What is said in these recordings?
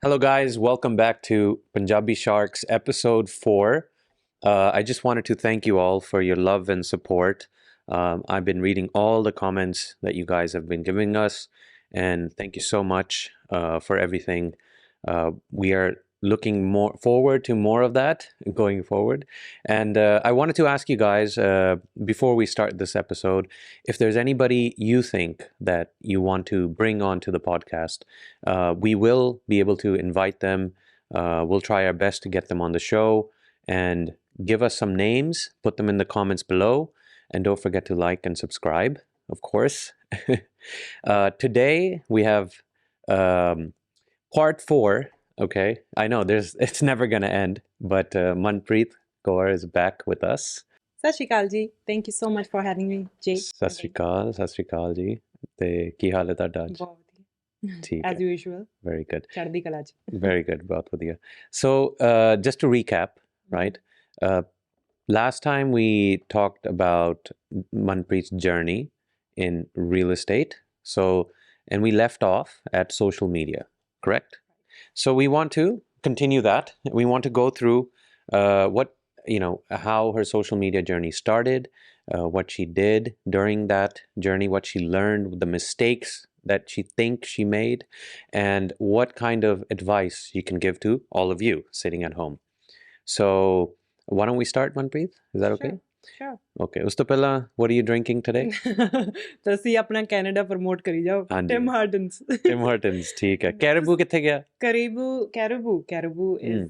Hello, guys. Welcome back to Punjabi Sharks episode 4. I just wanted to thank you all for your love and support. I've been reading all the comments that you guys have been giving us, and thank you so much for everything. We are looking more forward to more of that going forward. And I wanted to ask you guys before we start this episode if there's anybody you think that you want to bring on to the podcast. We will be able to invite them. We'll try our best to get them on the show and give us some names, put them in the comments below, and don't forget to like and subscribe, of course. Today we have part 4. Okay, I know it's never gonna end, but Manpreet Kaur is back with us. ਸਤਿ ਸ਼੍ਰੀ ਅਕਾਲ ਜੀ thank you so much for having ਮੀ ਜੀ ਸਤਿ ਸ਼੍ਰੀ ਅਕਾਲ ਜੀ ਤੇ ਕੀ ਹਾਲ ਹੈ ਤੁਹਾਡਾ ਅੱਜ? ਬਹੁਤ ਵਧੀਆ ਠੀਕ ਐਜ਼ ਹੈ, ਯੂਜੂਅਲ very good, ਚੜ੍ਹਦੀ ਕਲਾ ਚ very good, ਬਹੁਤ ਵਧੀਆ. So just to recap, right? Last time we talked about Manpreet's journey in real estate. And we left off at social media, correct? So we want to continue that. We want to go through how her social media journey started, what she did during that journey, what she learned, the mistakes that she thinks she made, and what kind of advice you can give to all of you sitting at home. So why don't we start, Manpreet? Is that okay? Sure. Okay. Us to pehla, what are you drinking today? ਤੁਸੀਂ ਆਪਣਾ Canada promote ਕਰੀ ਜਾਓ Tim ਹਾਰਟਨਸ Tim Hortons, ਠੀਕ ਹੈ. Caribou ਕਿੱਥੇ ਗਿਆ? Caribou is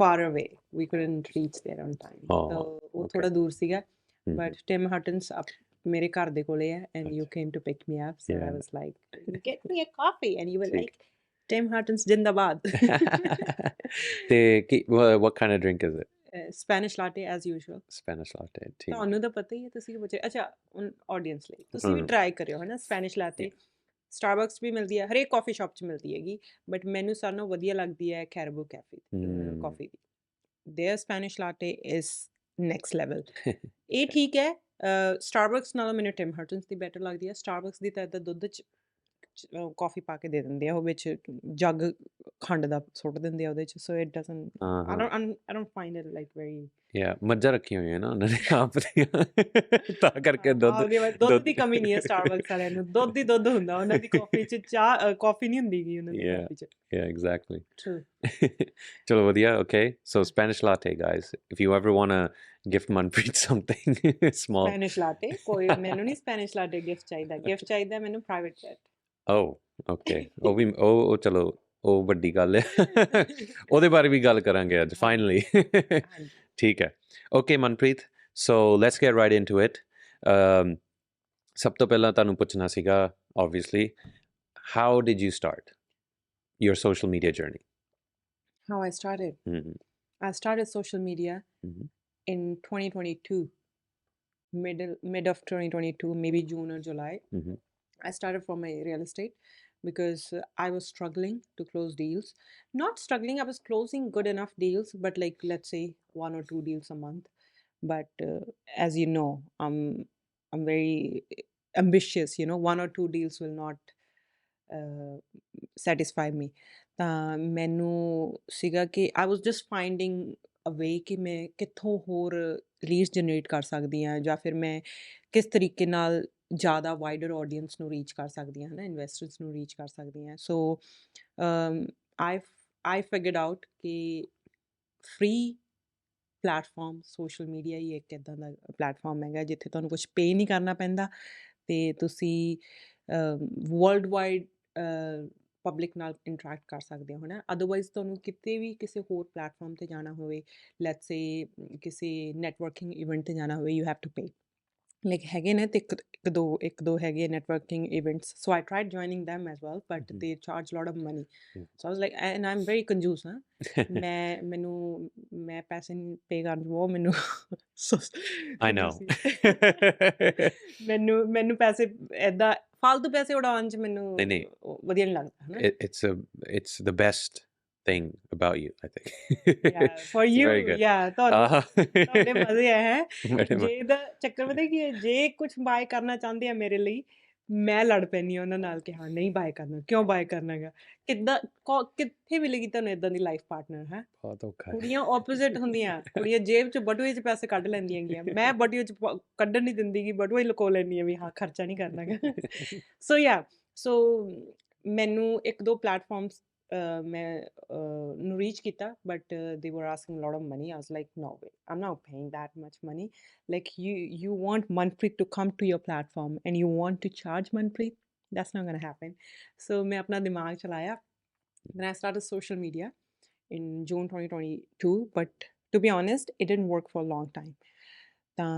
far away. We couldn't reach there on time. So ਉਹ ਥੋੜਾ ਦੂਰ ਸੀਗਾ but Tim Hortons ਮੇਰੇ ਘਰ ਦੇ ਕੋਲੇ ਹੈ and you came to pick me up, so I was like, get me a coffee, and you were like, Tim Hortons ਜਿੰਦਾਬਾਦ. ਤੇ what kind of drink is it? Spanish latte as usual. Spanish latte, ਠੀਕ. ਤੁਹਾਨੂੰ ਤਾਂ ਪਤਾ ਹੀ ਹੈ, ਤੁਸੀਂ ਪੁੱਛੇ ਅੱਛਾ ਆਡੀਅנס ਲਈ ਤੁਸੀਂ ਵੀ ਟਰਾਈ ਕਰਿਓ ਹੈ ਨਾ ਸਪੈਨਿਸ਼ ਲਾਟੇ ਸਟਾਰਬਕਸ ਵੀ ਮਿਲਦੀ ਹੈ ਹਰੇਕ ਕਾਫੀ ਸ਼ਾਪ 'ਚ ਮਿਲਦੀ ਹੈਗੀ ਬਟ ਮੈਨੂੰ ਸਾਰਿਆਂ ਨਾਲੋਂ ਵਧੀਆ ਲੱਗਦੀ ਹੈ ਕੈਰਬੋ ਕੈਫੇ ਕਾਫੀ ਦੀ their Spanish latte is next level ਇਹ ਠੀਕ ਹੈ ਸਟਾਰਬਕਸ ਨਾਲੋਂ ਮੈਨੂੰ ਟਿਮ ਹਾਰਟਨਸ ਦੀ ਬੈਟਰ ਲੱਗਦੀ ਹੈ ਸਟਾਰਬਕਸ ਦੀ ਤਾਂ ਇੱਦਾਂ ਦੁੱਧ 'ਚ ਕਾਫੀ ਪਾ ਕੇ ਦੇ ਦਿੰਦੇ ਆ ਉਹ ਵਿੱਚ ਜੱਗ ਖੰਡ ਦਾ ਸੁੱਟ ਦਿੰਦੇ ਆ ਉਹਦੇ 'ਚ so it doesn't I don't find it like very ਮੱਝਾਂ ਰੱਖੀਆਂ ਹੋਈਆਂ ਨਾ ਉਹਨਾਂ ਨੇ ਆਪ ਦੀਆਂ ਤਾਂ ਕਰਕੇ ਦੁੱਧ ਦੀ ਕਮੀ ਨਹੀਂ ਹੈ ਸਟਾਰਬਕਸ ਵਾਲਿਆਂ ਨੂੰ ਦੁੱਧ ਹੀ ਦੁੱਧ ਹੁੰਦਾ ਉਹਨਾਂ ਦੀ ਕਾਫੀ 'ਚ ਚਾਹ ਕਾਫੀ ਨਹੀਂ ਹੁੰਦੀ ਗੀ ਉਹਨਾਂ ਦੀ ਕਾਫੀ 'ਚ yeah exactly ਚਲੋ ਵਧੀਆ okay so Spanish latte guys if you ever want to gift Manpreet something small Spanish latte ਕੋਈ ਮੈਨੂੰ ਨਹੀਂ Spanish latte gift ਚਾਹੀਦਾ ਮੈਨੂੰ private jet oh okay ਉਹ ਵੀ ਉਹ ਚਲੋ ਉਹ ਵੱਡੀ ਗੱਲ ਹੈ ਉਹਦੇ ਬਾਰੇ ਵੀ ਗੱਲ ਕਰਾਂਗੇ ਅੱਜ ਫਾਈਨਲੀ ਠੀਕ ਹੈ okay Manpreet so let's get right into it ਸਭ ਤੋਂ ਪਹਿਲਾਂ ਤੁਹਾਨੂੰ ਪੁੱਛਣਾ ਸੀਗਾ obviously how did you start your social media journey? How I started? I started social media in 2022 mid of 2022 maybe June or July. I started from my real estate because I was struggling to close deals. Not struggling, I was closing good enough deals, but like let's say 1 or 2 deals a month. But as you know, I'm very ambitious, 1 or 2 deals will not satisfy me. ਮੈਨੂੰ ਸੀਗਾ ਕਿ I was just finding a way ਕਿ ਮੈਂ ਕਿੱਥੋਂ ਹੋਰ leads generate ਕਰ ਸਕਦੀ ਹਾਂ ਜਾਂ ਫਿਰ ਮੈਂ ਕਿਸ ਤਰੀਕੇ ਨਾਲ ਜ਼ਿਆਦਾ ਵਾਈਡਰ ਆਡੀਅנס ਨੂੰ ਰੀਚ ਕਰ ਸਕਦੀਆਂ ਹੈ ਨਾ ਇਨਵੈਸਟਰਸ ਨੂੰ ਰੀਚ ਕਰ ਸਕਦੀਆਂ ਸੋ ਆਈ ਫਿਗਰਡ ਆਊਟ ਕਿ ਫ੍ਰੀ ਪਲੈਟਫਾਰਮ ਸੋਸ਼ਲ ਮੀਡੀਆ ਹੀ ਇੱਕ ਇੱਦਾਂ ਦਾ ਪਲੈਟਫਾਰਮ ਹੈਗਾ ਜਿੱਥੇ ਤੁਹਾਨੂੰ ਕੁਛ ਪੇ ਨਹੀਂ ਕਰਨਾ ਪੈਂਦਾ ਅਤੇ ਤੁਸੀਂ ਵਰਲਡ ਵਾਈਡ ਪਬਲਿਕ ਨਾਲ ਇੰਟਰੈਕਟ ਕਰ ਸਕਦੇ ਹੋ ਹੈ ਨਾ ਅਦਰਵਾਈਜ਼ ਤੁਹਾਨੂੰ ਕਿਤੇ ਵੀ ਕਿਸੇ ਹੋਰ ਪਲੈਟਫਾਰਮ 'ਤੇ ਜਾਣਾ ਹੋਵੇ ਲੈਟਸ ਸੇ ਕਿਸੇ ਨੈਟਵਰਕਿੰਗ ਇਵੈਂਟ 'ਤੇ ਜਾਣਾ ਹੋਵੇ you have to pay like ਹੈਗੇ ਨੇ ਅਤੇ ਇੱਕ ਦੋ ਹੈਗੇ networking events so I tried joining them as well but they charge lot of money so I was like and I am very ਕੰਜੂਸ ਹਾਂ ਮੈਂ ਪੈਸੇ ਪੇ ਕਰਨ ਉਹ ਮੈਨੂੰ I know ਮੈਨੂੰ ਪੈਸੇ ਇੱਦਾਂ ਫਾਲਤੂ ਪੈਸੇ ਉਡਾਉਣ 'ਚ ਮੈਨੂੰ ਵਧੀਆ ਨਹੀਂ ਲੱਗਦਾ ਹੈ ਨਾ it's the best thing about you, I think. Yeah, for you, ਤੁਹਾਡੇ ਮਜ਼ੇ ਹੈ ਜੇ ਦਾ ਚੱਕਰ ਪਤਾ ਕੀ ਹੈ ਜੇ ਕੁਝ ਬਾਏ ਕਰਨਾ ਚਾਹੁੰਦੇ ਆ ਮੇਰੇ ਲਈ ਮੈਂ ਲੜ ਪੈਂਦੀ ਹਾਂ ਉਹਨਾਂ ਨਾਲ ਕਿ ਹਾਂ ਨਹੀਂ ਬਾਏ ਕਰਨਾ, ਕਿਉਂ ਬਾਏ ਕਰਨਾ ਹੈਗਾ, ਕਿੱਦਾਂ ਕਿੱਥੇ ਮਿਲੇਗੀ ਤੁਹਾਨੂੰ ਇਦਾਂ ਦੀ ਲਾਈਫ ਪਾਰਟਨਰ ਹੈ। ਬਹੁਤ ਔਖਾ ਹੈ। ਕੁੜੀਆਂ ਆਪੋਜ਼ਿਟ ਹੁੰਦੀਆਂ, ਕੁੜੀਆਂ ਜੇਬ 'ਚ ਬਟੂਏ 'ਚ ਪੈਸੇ ਕੱਢ ਲੈਂਦੀਆਂ ਹੈਗੀਆਂ, ਮੈਂ ਬਟੂਏ 'ਚ ਕੱਢਣ ਨਹੀਂ ਦਿੰਦੀ ਗੀ, ਬਟੂਏ ਲੁਕੋ ਲੈਂਦੀ ਹਾਂ ਵੀ ਹਾਂ ਖਰਚਾ ਨਹੀਂ ਕਰਨਾ ਹੈਗਾ। ਸੋ ਯਾ ਸੋ ਮੈਨੂੰ ਇੱਕ ਦੋ ਪਲੇਟਫਾਰਮਸ ਮੈਂ ਨੂੰ ਰੀਚ ਕੀਤਾ, but they were asking lot of money. I was like, no way, I'm not paying that much money. Like you want Manpreet to come to your platform and you want to charge Manpreet? That's not gonna happen. So मैं अपना दिमाग चलाया. Then I started social media in June 2022, but to be honest, it didn't work for a long time. ਤਾਂ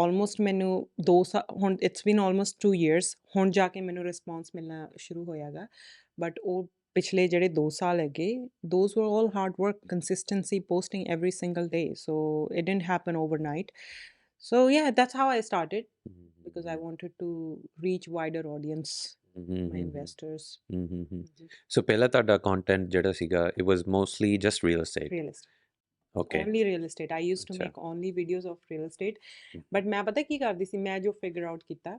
almost ਮੈਨੂੰ 2 ਸਾਲ ਹੁਣ it's been almost 2 years ਹੁਣ ਜਾ ਕੇ ਮੈਨੂੰ ਰਿਸਪੌਂਸ ਮਿਲਣਾ ਸ਼ੁਰੂ ਹੋਇਆਗਾ, ਬਟ ਉਹ ਪਿਛਲੇ ਜਿਹੜੇ 2 ਸਾਲ ਹੈਗੇ, those were all hard work, consistency, posting every single day, so it didn't happen overnight. So yeah, that's how I started, because I wanted to reach wider audience, my investors. ਸੋ ਪਹਿਲਾਂ ਤੁਹਾਡਾ content ਜਿਹੜਾ ਸੀਗਾ, it was mostly just real estate. Real estate. Okay. Only real estate. I used to ਅੱਛਾ। make only videos of real estate. But ਮੈਂ ਪਤਾ ਕੀ ਕਰਦੀ ਸੀ, ਮੈਂ ਜੋ ਫਿਗਰ ਆਊਟ ਕੀਤਾ,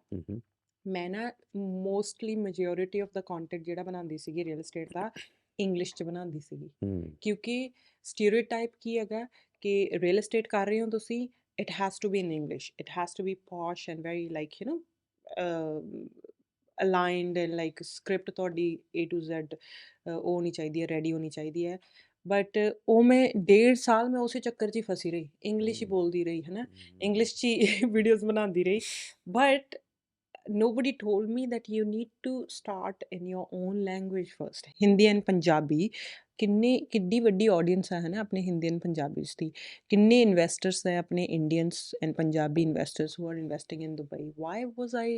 ਮੈਂ ਨਾ mostly majority of the content ਜਿਹੜਾ ਬਣਾਉਂਦੀ ਸੀਗੀ ਰੀਅਲ estate ਦਾ, ਇੰਗਲਿਸ਼ 'ਚ ਬਣਾਉਂਦੀ ਸੀਗੀ, ਕਿਉਂਕਿ ਸਟੀਰੀਓਟਾਈਪ ਕੀ ਹੈਗਾ ਕਿ ਰੀਅਲ estate ਕਰ ਰਹੇ ਹੋ ਤੁਸੀਂ, it has to be in English, it has to be posh and very like you know aligned and like script ਤੁਹਾਡੀ A to Z ਉਹ ਹੋਣੀ ਚਾਹੀਦੀ ਹੈ, ਰੈਡੀ ਹੋਣੀ ਚਾਹੀਦੀ ਹੈ। ਬਟ ਉਹ ਮੈਂ 1.5 ਸਾਲ ਮੈਂ ਉਸੇ ਚੱਕਰ 'ਚ ਹੀ ਫਸੀ ਰਹੀ, ਇੰਗਲਿਸ਼ ਹੀ ਬੋਲਦੀ ਰਹੀ ਹੈ ਨਾ, ਇੰਗਲਿਸ਼ 'ਚ ਹੀ ਵੀਡੀਓਜ਼ ਬਣਾਉਂਦੀ ਰਹੀ, but nobody told me that you need to start in your own language first. Hindi and Punjabi ਕਿੱਡੀ ਵੱਡੀ ਆਡੀਅנס ਹੈ ਨਾ ਆਪਣੇ ਹਿੰਦੀ ਐਂਡ ਪੰਜਾਬੀ ਦੀ, ਕਿੰਨੇ ਇਨਵੈਸਟਰਸ ਹੈ ਆਪਣੇ Indians and Punjabi investors who are investing in Dubai. Why was I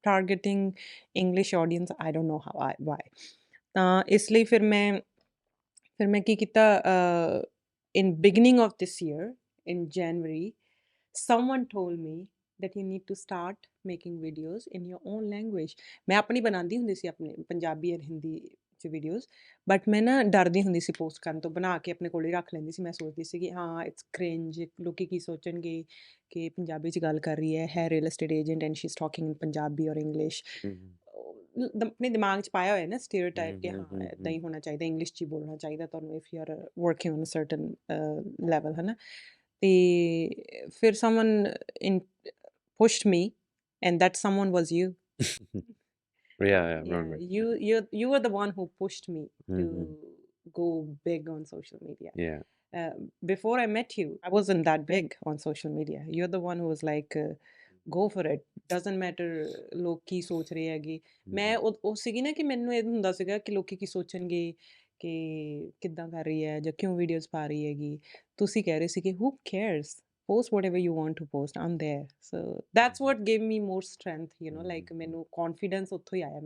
targeting English audience? I don't know why. ਤਾਂ ਇਸ ਲਈ ਫਿਰ ਮੈਂ ਕੀ ਕੀਤਾ, in beginning of this year, in January, someone told me that you need to start making videos in your own language. ਮੈਂ ਆਪਣੀ ਬਣਾਉਂਦੀ ਹੁੰਦੀ ਸੀ ਆਪਣੇ ਪੰਜਾਬੀ ਔਰ ਹਿੰਦੀ 'ਚ ਵੀਡੀਓਜ਼, ਬਟ ਮੈਂ ਨਾ ਡਰਦੀ ਹੁੰਦੀ ਸੀ ਪੋਸਟ ਕਰਨ ਤੋਂ, ਬਣਾ ਕੇ ਆਪਣੇ ਕੋਲ ਹੀ ਰੱਖ ਲੈਂਦੀ ਸੀ। ਮੈਂ ਸੋਚਦੀ ਸੀ ਕਿ ਹਾਂ ਇਟਸ ਕ੍ਰਿੰਜ, ਲੋਕੀ ਕੀ ਸੋਚਣਗੇ ਕਿ ਪੰਜਾਬੀ 'ਚ ਗੱਲ ਕਰ ਰਹੀ ਹੈ real estate agent and she's talking in Punjabi ਔਰ ਇੰਗਲਿਸ਼। ਆਪਣੇ ਦਿਮਾਗ 'ਚ ਪਾਇਆ ਹੋਇਆ ਨਾ ਸਟੀਰੀਓਟਾਈਪ ਕਿ ਹਾਂ ਇੱਦਾਂ ਹੀ ਹੋਣਾ ਚਾਹੀਦਾ, ਇੰਗਲਿਸ਼ 'ਚ ਹੀ ਬੋਲਣਾ ਚਾਹੀਦਾ ਤੁਹਾਨੂੰ if you are working on a certain level, ਹੈ ਨਾ। ਤੇ ਫਿਰ ਸਮਨ pushed me, and that someone was you. Yeah, I remember. You were the one who pushed me to go big on social media. Yeah. Before I met you, I wasn't that big on social media. You're the one who was like, go for it, doesn't matter ਲੋਕ ਕੀ ਸੋਚ ਰਹੇ ਹੈਗੇ। ਮੈਂ ਉਹ ਸੀਗੀ ਨਾ ਕਿ ਮੈਨੂੰ ਇਹ ਹੁੰਦਾ ਸੀਗਾ ਕਿ ਲੋਕੀ ਕੀ ਸੋਚਣਗੇ, ਕਿ ਕਿੱਦਾਂ ਕਰ ਰਹੀ ਹੈ ਜਾਂ ਕਿਉਂ ਵੀਡੀਓਜ਼ ਪਾ ਰਹੀ ਹੈਗੀ। ਤੁਸੀਂ ਕਹਿ ਰਹੇ ਸੀ ਕਿ who cares, post whatever you want to post, I'm there. So that's what gave me more strength, you know, like ਮੈਨੂੰ confidence ਉੱਥੋਂ ਹੀ ਆਇਆ।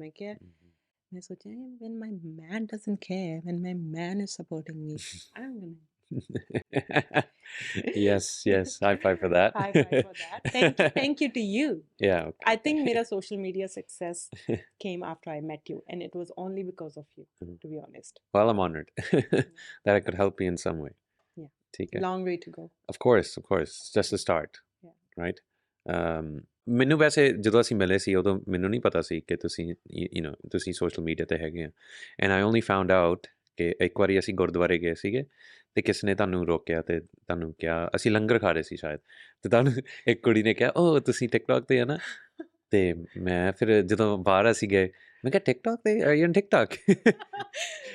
ਮੈਂ ਸੋਚਿਆ when my man doesn't care, when my man is supporting me, I'm gonna yes, high five for that. high five for that. Thank you to you. Yeah, okay. I think mera social media success came after I met you, and it was only because of you, to be honest. Well, I'm honored that I could help you in some way. Yeah. Okay. Long way to go. Of course, it's just a start. Yeah. Right. ਮੈਨੂੰ ਵੈਸੇ ਜਦੋਂ ਅਸੀਂ ਮਿਲੇ ਸੀ ਉਦੋਂ ਮੈਨੂੰ ਨਹੀਂ ਪਤਾ ਸੀ ਕਿ ਤੁਸੀਂ ਤੁਸੀਂ ਸੋਸ਼ਲ ਮੀਡੀਆ 'ਤੇ ਹੈਗੇ ਆ, and I only found out ਕਿ ਇੱਕ ਵਾਰੀ ਅਸੀਂ ਗੁਰਦੁਆਰੇ ਗਏ ਸੀਗੇ ਅਤੇ ਕਿਸੇ ਨੇ ਤੁਹਾਨੂੰ ਰੋਕਿਆ ਅਤੇ ਤੁਹਾਨੂੰ ਕਿਹਾ, ਅਸੀਂ ਲੰਗਰ ਖਾ ਰਹੇ ਸੀ ਸ਼ਾਇਦ, ਅਤੇ ਤੁਹਾਨੂੰ ਇੱਕ ਕੁੜੀ ਨੇ ਕਿਹਾ ਓ ਤੁਸੀਂ ਟਿਕਟੋਕ 'ਤੇ ਹੈ ਨਾ, ਅਤੇ ਮੈਂ ਫਿਰ ਜਦੋਂ ਬਾਹਰ ਅਸੀਂ ਗਏ ਮੈਂ ਕਿਹਾ ਟਿਕਟੋਕ 'ਤੇ ਆਰ ਯੂ ਔਨ ਟਿਕਟੋਕ,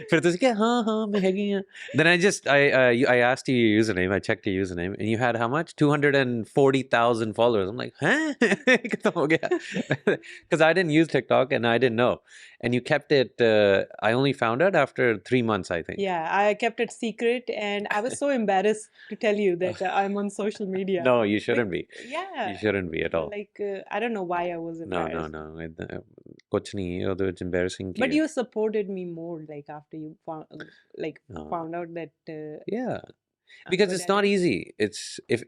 ਫਿਰ ਤੁਸੀਂ ਕਿਹਾ ਹਾਂ ਮੈਂ ਹੈਗੀ ਹਾਂ। Then I asked you your username, I checked your username, and you had how much? 240,000 followers. I'm like, huh? Kiतना ho gaya? Because I didn't use TikTok and I didn't know. And you kept it, I only found out after 3 months, I think. Yeah, I kept it secret and I was so embarrassed to tell you that I'm on social media. No, you shouldn't be. Yeah. You shouldn't be at all. Like, I don't know why I was embarrassed. No. Kuch nahi hai, it's embarrassing. But you supported me more, like, after you found out that... yeah. Because it's not easy. It's, if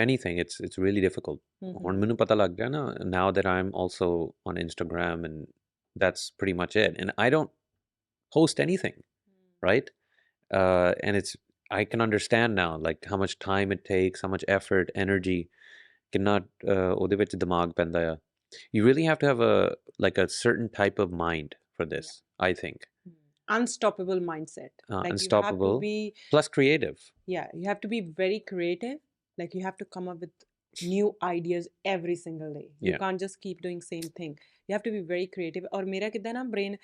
anything, it's really difficult. ਹੁਣ ਮੈਨੂੰ ਪਤਾ ਲੱਗ ਗਿਆ ਨਾ, now that I'm also on Instagram, and that's pretty much it. And I don't post anything, right? And I can understand now, like, how much time it takes, how much effort, energy, ਕਿੰਨਾ ਉਹਦੇ ਵਿੱਚ ਦਿਮਾਗ ਪੈਂਦਾ ਆ You really have to have a like a certain type of mind for Yeah. this, I think. Unstoppable mindset. Like you have to Unstoppable be, plus creative. yeah, you have to be very creative. Like you have to come up with new ideas every single day. You Yeah. can't just keep doing same thing. You have to be very creative. और मेरा कितना ना brain,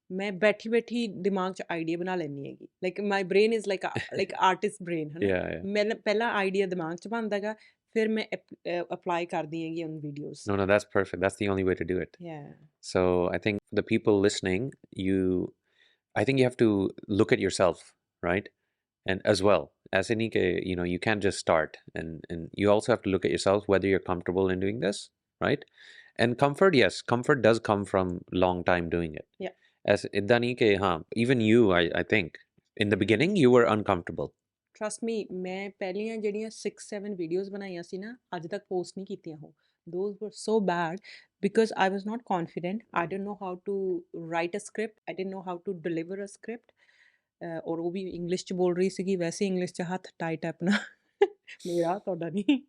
मैं बैठी बैठी दिमाग च idea बना लेनी हैगी. Like my brain is like like artist brain है ना. Yeah, yeah. मैं पहला आइडिया दिमाग च बनदा गा, फिर मैं apply करदी हैगी on videos. No, that's perfect. That's the only way to do it. Yeah. So I think for the people listening, I think you have to look at yourself, right? And as well as any, you can't just start, and you also have to look at yourself whether you're comfortable in doing this, right? And comfort, yes, comfort does come from long time doing it. Yeah. As idani ke, even you, I think in the beginning you were uncomfortable. Trust me, ਮੈਂ ਪਹਿਲੀਆਂ ਜਿਹੜੀਆਂ 6-7 videos ਬਣਾਈਆਂ ਸੀ ਨਾ, ਅੱਜ ਤੱਕ post ਨਹੀਂ ਕੀਤੀਆਂ ਉਹ. Those were so bad because I was not confident. I didn't know how to write a script. I didn't know how to deliver a script. ਔਰ ਉਹ ਵੀ ਇੰਗਲਿਸ਼ 'ਚ ਬੋਲ ਰਹੀ ਸੀਗੀ, ਵੈਸੇ ਇੰਗਲਿਸ਼ 'ਚ ਹੱਥ ਟਾਈਟ ਹੈ ਆਪਣਾ. ਮੇਰਾ, ਤੁਹਾਡਾ ਨਹੀਂ.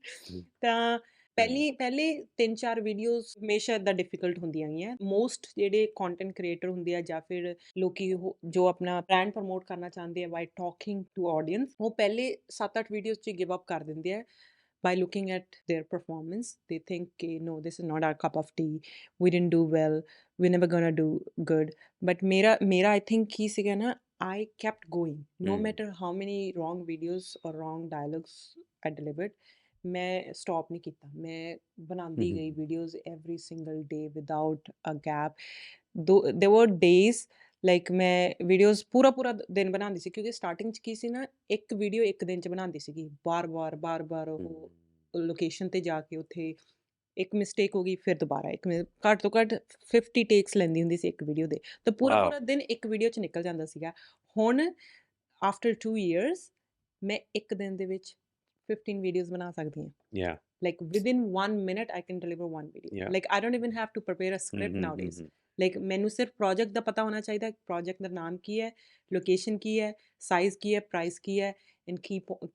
ਤਾਂ ਪਹਿਲੇ 3-4 ਵੀਡੀਓਜ਼ ਹਮੇਸ਼ਾ ਇੱਦਾਂ ਡਿਫਿਕਲਟ ਹੁੰਦੀਆਂ ਗਈਆਂ. ਮੋਸਟ ਜਿਹੜੇ ਕੰਟੈਂਟ ਕ੍ਰੀਏਟਰ ਹੁੰਦੇ ਆ ਜਾਂ ਫਿਰ ਲੋਕੀ ਜੋ ਆਪਣਾ ਬ੍ਰਾਂਡ ਪ੍ਰਮੋਟ ਕਰਨਾ ਚਾਹੁੰਦੇ ਆ ਬਾਈ ਟਾਕਿੰਗ ਟੂ ਆਡੀਅנס, ਉਹ ਪਹਿਲੇ 7-8 ਵੀਡੀਓਜ਼ 'ਚ ਗਿਵ ਅਪ ਕਰ ਦਿੰਦੇ ਆ by looking at their performance. They think, okay, no, this is not our cup of tea. We didn't do well. We're never gonna do good. But mera I think ਕੀ ਸੀਗਾ ਨਾ, I kept going. No matter how many wrong videos or wrong dialogues I delivered, ਮੈਂ stop ਨਹੀਂ ਕੀਤਾ. ਮੈਂ ਬਣਾਉਂਦੀ ਗਈ videos every single day without a gap. Though there were days like ਮੈਂ videos ਪੂਰਾ ਦਿਨ ਬਣਾਉਂਦੀ ਸੀ, ਕਿਉਂਕਿ ਸਟਾਰਟਿੰਗ 'ਚ ਕੀ ਸੀ ਨਾ, ਇੱਕ ਵੀਡੀਓ ਇੱਕ ਦਿਨ 'ਚ ਬਣਾਉਂਦੀ ਸੀਗੀ, ਬਾਰ-ਬਾਰ ਉਹ ਲੋਕੇਸ਼ਨ 'ਤੇ ਜਾ ਕੇ ਉੱਥੇ ਇੱਕ ਮਿਸਟੇਕ ਹੋ ਗਈ, ਫਿਰ ਦੁਬਾਰਾ ਘੱਟ ਤੋਂ ਘੱਟ 50 ਟੇਕਸ ਲੈਂਦੀ ਹੁੰਦੀ ਸੀ ਇੱਕ ਵੀਡੀਓ ਦੇ, ਤਾਂ ਪੂਰਾ ਦਿਨ ਇੱਕ ਵੀਡੀਓ 'ਚ ਨਿਕਲ ਜਾਂਦਾ ਸੀਗਾ. ਹੁਣ ਆਫਟਰ 2 years ਮੈਂ ਇੱਕ ਦਿਨ ਦੇ ਵਿੱਚ 15 ਵੀਡੀਓਜ਼ ਬਣਾ ਸਕਦੀ ਹਾਂ. Yeah. Like within 1 minute I can deliver one video. Yeah. Like I don't even have to prepare a script nowadays. Like ਮੈਨੂੰ ਸਿਰਫ ਪ੍ਰੋਜੈਕਟ ਦਾ ਪਤਾ ਹੋਣਾ ਚਾਹੀਦਾ, ਪ੍ਰੋਜੈਕਟ ਦਾ ਨਾਮ ਕੀ ਹੈ, ਲੋਕੇਸ਼ਨ ਕੀ ਹੈ, ਸਾਈਜ਼ ਕੀ ਹੈ, ਪ੍ਰਾਈਸ ਕੀ ਹੈ, ਐਂਡ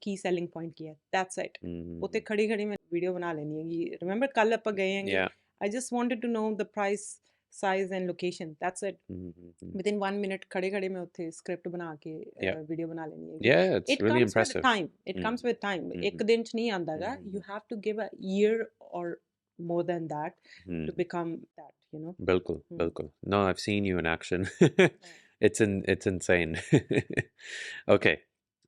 ਕੀ ਸੈਲਿੰਗ ਪੁਆਇੰਟ ਕੀ ਹੈ. That's it. ਉੱਥੇ ਖੜੀ ਮੈਂ ਵੀਡੀਓ ਬਣਾ ਲੈਣੀ ਹੈਗੀ. ਰਿਮੈਂਬਰ ਕੱਲ ਆਪਾਂ ਗਏ ਹੈਗੇ, I just wanted to know the price, size and location. That's it. Within 1 minute ਖੜੇ ਮੈਂ ਉੱਥੇ ਸਕ੍ਰਿਪਟ ਬਣਾ ਕੇ ਵੀਡੀਓ ਬਣਾ ਲੈਣੀ ਹੈਗੀ. Yeah, it's really impressive. It comes with time. ਇੱਕ ਦਿਨ 'ਚ ਨਹੀਂ ਆਉਂਦਾਗਾ. You have to give a year or more than that to become that, you know. Bilkul. No, I've seen you in action. It's insane. Okay,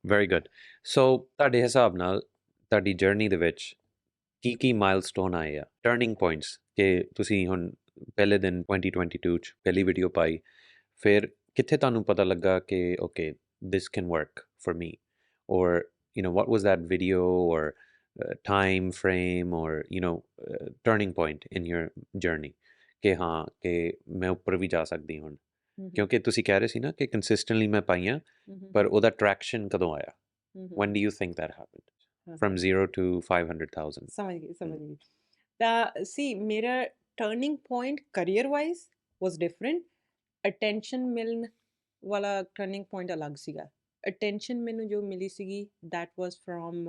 very good. So ਤੁਹਾਡੇ ਹਿਸਾਬ ਨਾਲ ਤੁਹਾਡੀ journey ਦੇ ਵਿੱਚ ਕੀ ਮਾਈਲਸਟੋਨ ਆਏ ਆ, ਟਰਨਿੰਗ ਪੁਆਇੰਟਸ, ਕਿ ਤੁਸੀਂ ਹੁਣ ਪਹਿਲੇ ਦਿਨ 2022 ਚ ਪਹਿਲੀ ਵੀਡੀਓ ਪਾਈ, ਫਿਰ ਕਿੱਥੇ ਤੁਹਾਨੂੰ ਪਤਾ ਲੱਗਾ ਕਿ okay this can work for me, or what was that video or time frame or turning point in your journey ਕਿ ਹਾਂ ਕਿ ਮੈਂ ਉੱਪਰ ਵੀ ਜਾ ਸਕਦੀ ਹੁਣ, ਕਿਉਂਕਿ ਤੁਸੀਂ ਕਹਿ ਰਹੇ ਸੀ ਨਾ ਕਿ ਕੰਸਿਸਟੈਂਟਲੀ ਮੈਂ ਪਾਈਆਂ, ਪਰ ਉਹਦਾ ਟਰੈਕਸ਼ਨ ਕਦੋਂ ਆਇਆ? when do you think that happened from 0 to 500,000? ਸਮਝ ਗਈ. ਤਾਂ ਸੀ ਮੇਰਾ ਟਰਨਿੰਗ ਪੁਆਇੰਟ ਕਰੀਅਰ ਵਾਈਜ਼ ਵਾਸ ਡਿਫਰੈਂਟ. ਅਟੈਂਸ਼ਨ ਮਿਲਣ ਵਾਲਾ ਟਰਨਿੰਗ ਪੁਆਇੰਟ ਅਲੱਗ ਸੀਗਾ. ਅਟੈਂਸ਼ਨ ਮੈਨੂੰ ਜੋ ਮਿਲੀ ਸੀਗੀ, that was from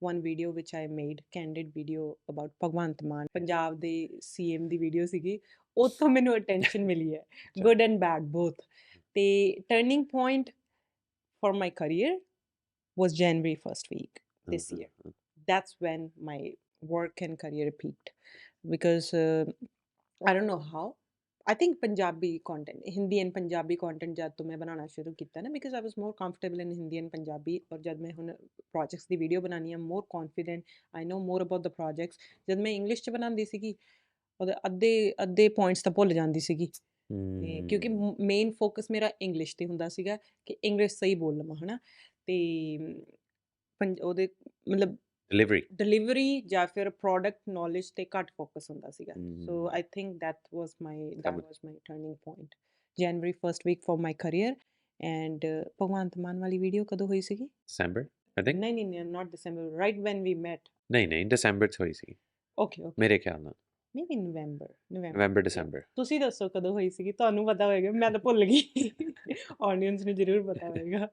one video which I made, candid video about Bhagwant Mann, Punjab ਦੇ CM ਦੀ ਵੀਡੀਓ ਸੀਗੀ. ਉੱਥੋਂ ਮੈਨੂੰ ਅਟੈਂਸ਼ਨ ਮਿਲੀ ਹੈ, good and bad both. ਤੇ turning point for my career was January 1st week this year. That's when my work and career peaked because I don't know how. I think Punjabi content, Hindi and Punjabi content ਜਦ ਤੋਂ ਮੈਂ ਬਣਾਉਣਾ ਸ਼ੁਰੂ ਕੀਤਾ ਨਾ, because I was more comfortable in Hindi and Punjabi, ਔਰ ਜਦ ਮੈਂ ਹੁਣ projects ਦੀ ਵੀਡੀਓ ਬਣਾਉਣੀ ਆ, more confident, I know more about the projects. ਜਦ ਮੈਂ ਇੰਗਲਿਸ਼ 'ਚ ਬਣਾਉਂਦੀ ਸੀਗੀ, ਉਹਦੇ ਅੱਧੇ ਪੁਆਇੰਟਸ ਤਾਂ ਭੁੱਲ ਜਾਂਦੀ ਸੀਗੀ, ਕਿਉਂਕਿ ਮੇਨ ਫੋਕਸ ਮੇਰਾ ਇੰਗਲਿਸ਼ 'ਤੇ ਹੁੰਦਾ ਸੀਗਾ ਕਿ ਇੰਗਲਿਸ਼ ਸਹੀ ਬੋਲ ਲਵਾਂ, ਹੈ ਨਾ. ਅਤੇ ਉਹਦੇ ਮਤਲਬ ਡਿਲੀਵਰੀ ਜਾਂ ਫਿਰ ਪ੍ਰੋਡਕਟ ਨੌਲੇਜ 'ਤੇ ਘੱਟ ਫੋਕਸ ਹੁੰਦਾ ਸੀਗਾ. So I think that was my turning point. January 1st week for my career. And Bhagwant Mann ਵਾਲੀ ਵੀਡੀਓ ਕਦੋਂ ਹੋਈ ਸੀਗੀ? December, I think. ਨਹੀਂ, not December, right when we met. ਨਹੀਂ, December 'ਚ ਹੋਈ ਸੀ. Okay. ਮੇਰੇ ਖਿਆਲ ਨਾਲ maybe November, December. ਤੁਸੀਂ ਦੱਸੋ ਕਦੋਂ ਹੋਈ ਸੀਗੀ, ਤੁਹਾਨੂੰ ਪਤਾ ਹੋਏਗਾ, ਮੈਂ ਤਾਂ ਭੁੱਲ ਗਈ. ਆਡੀਅנס ਨੂੰ ਜ਼ਰੂਰ ਪਤਾ ਹੋਏਗਾ.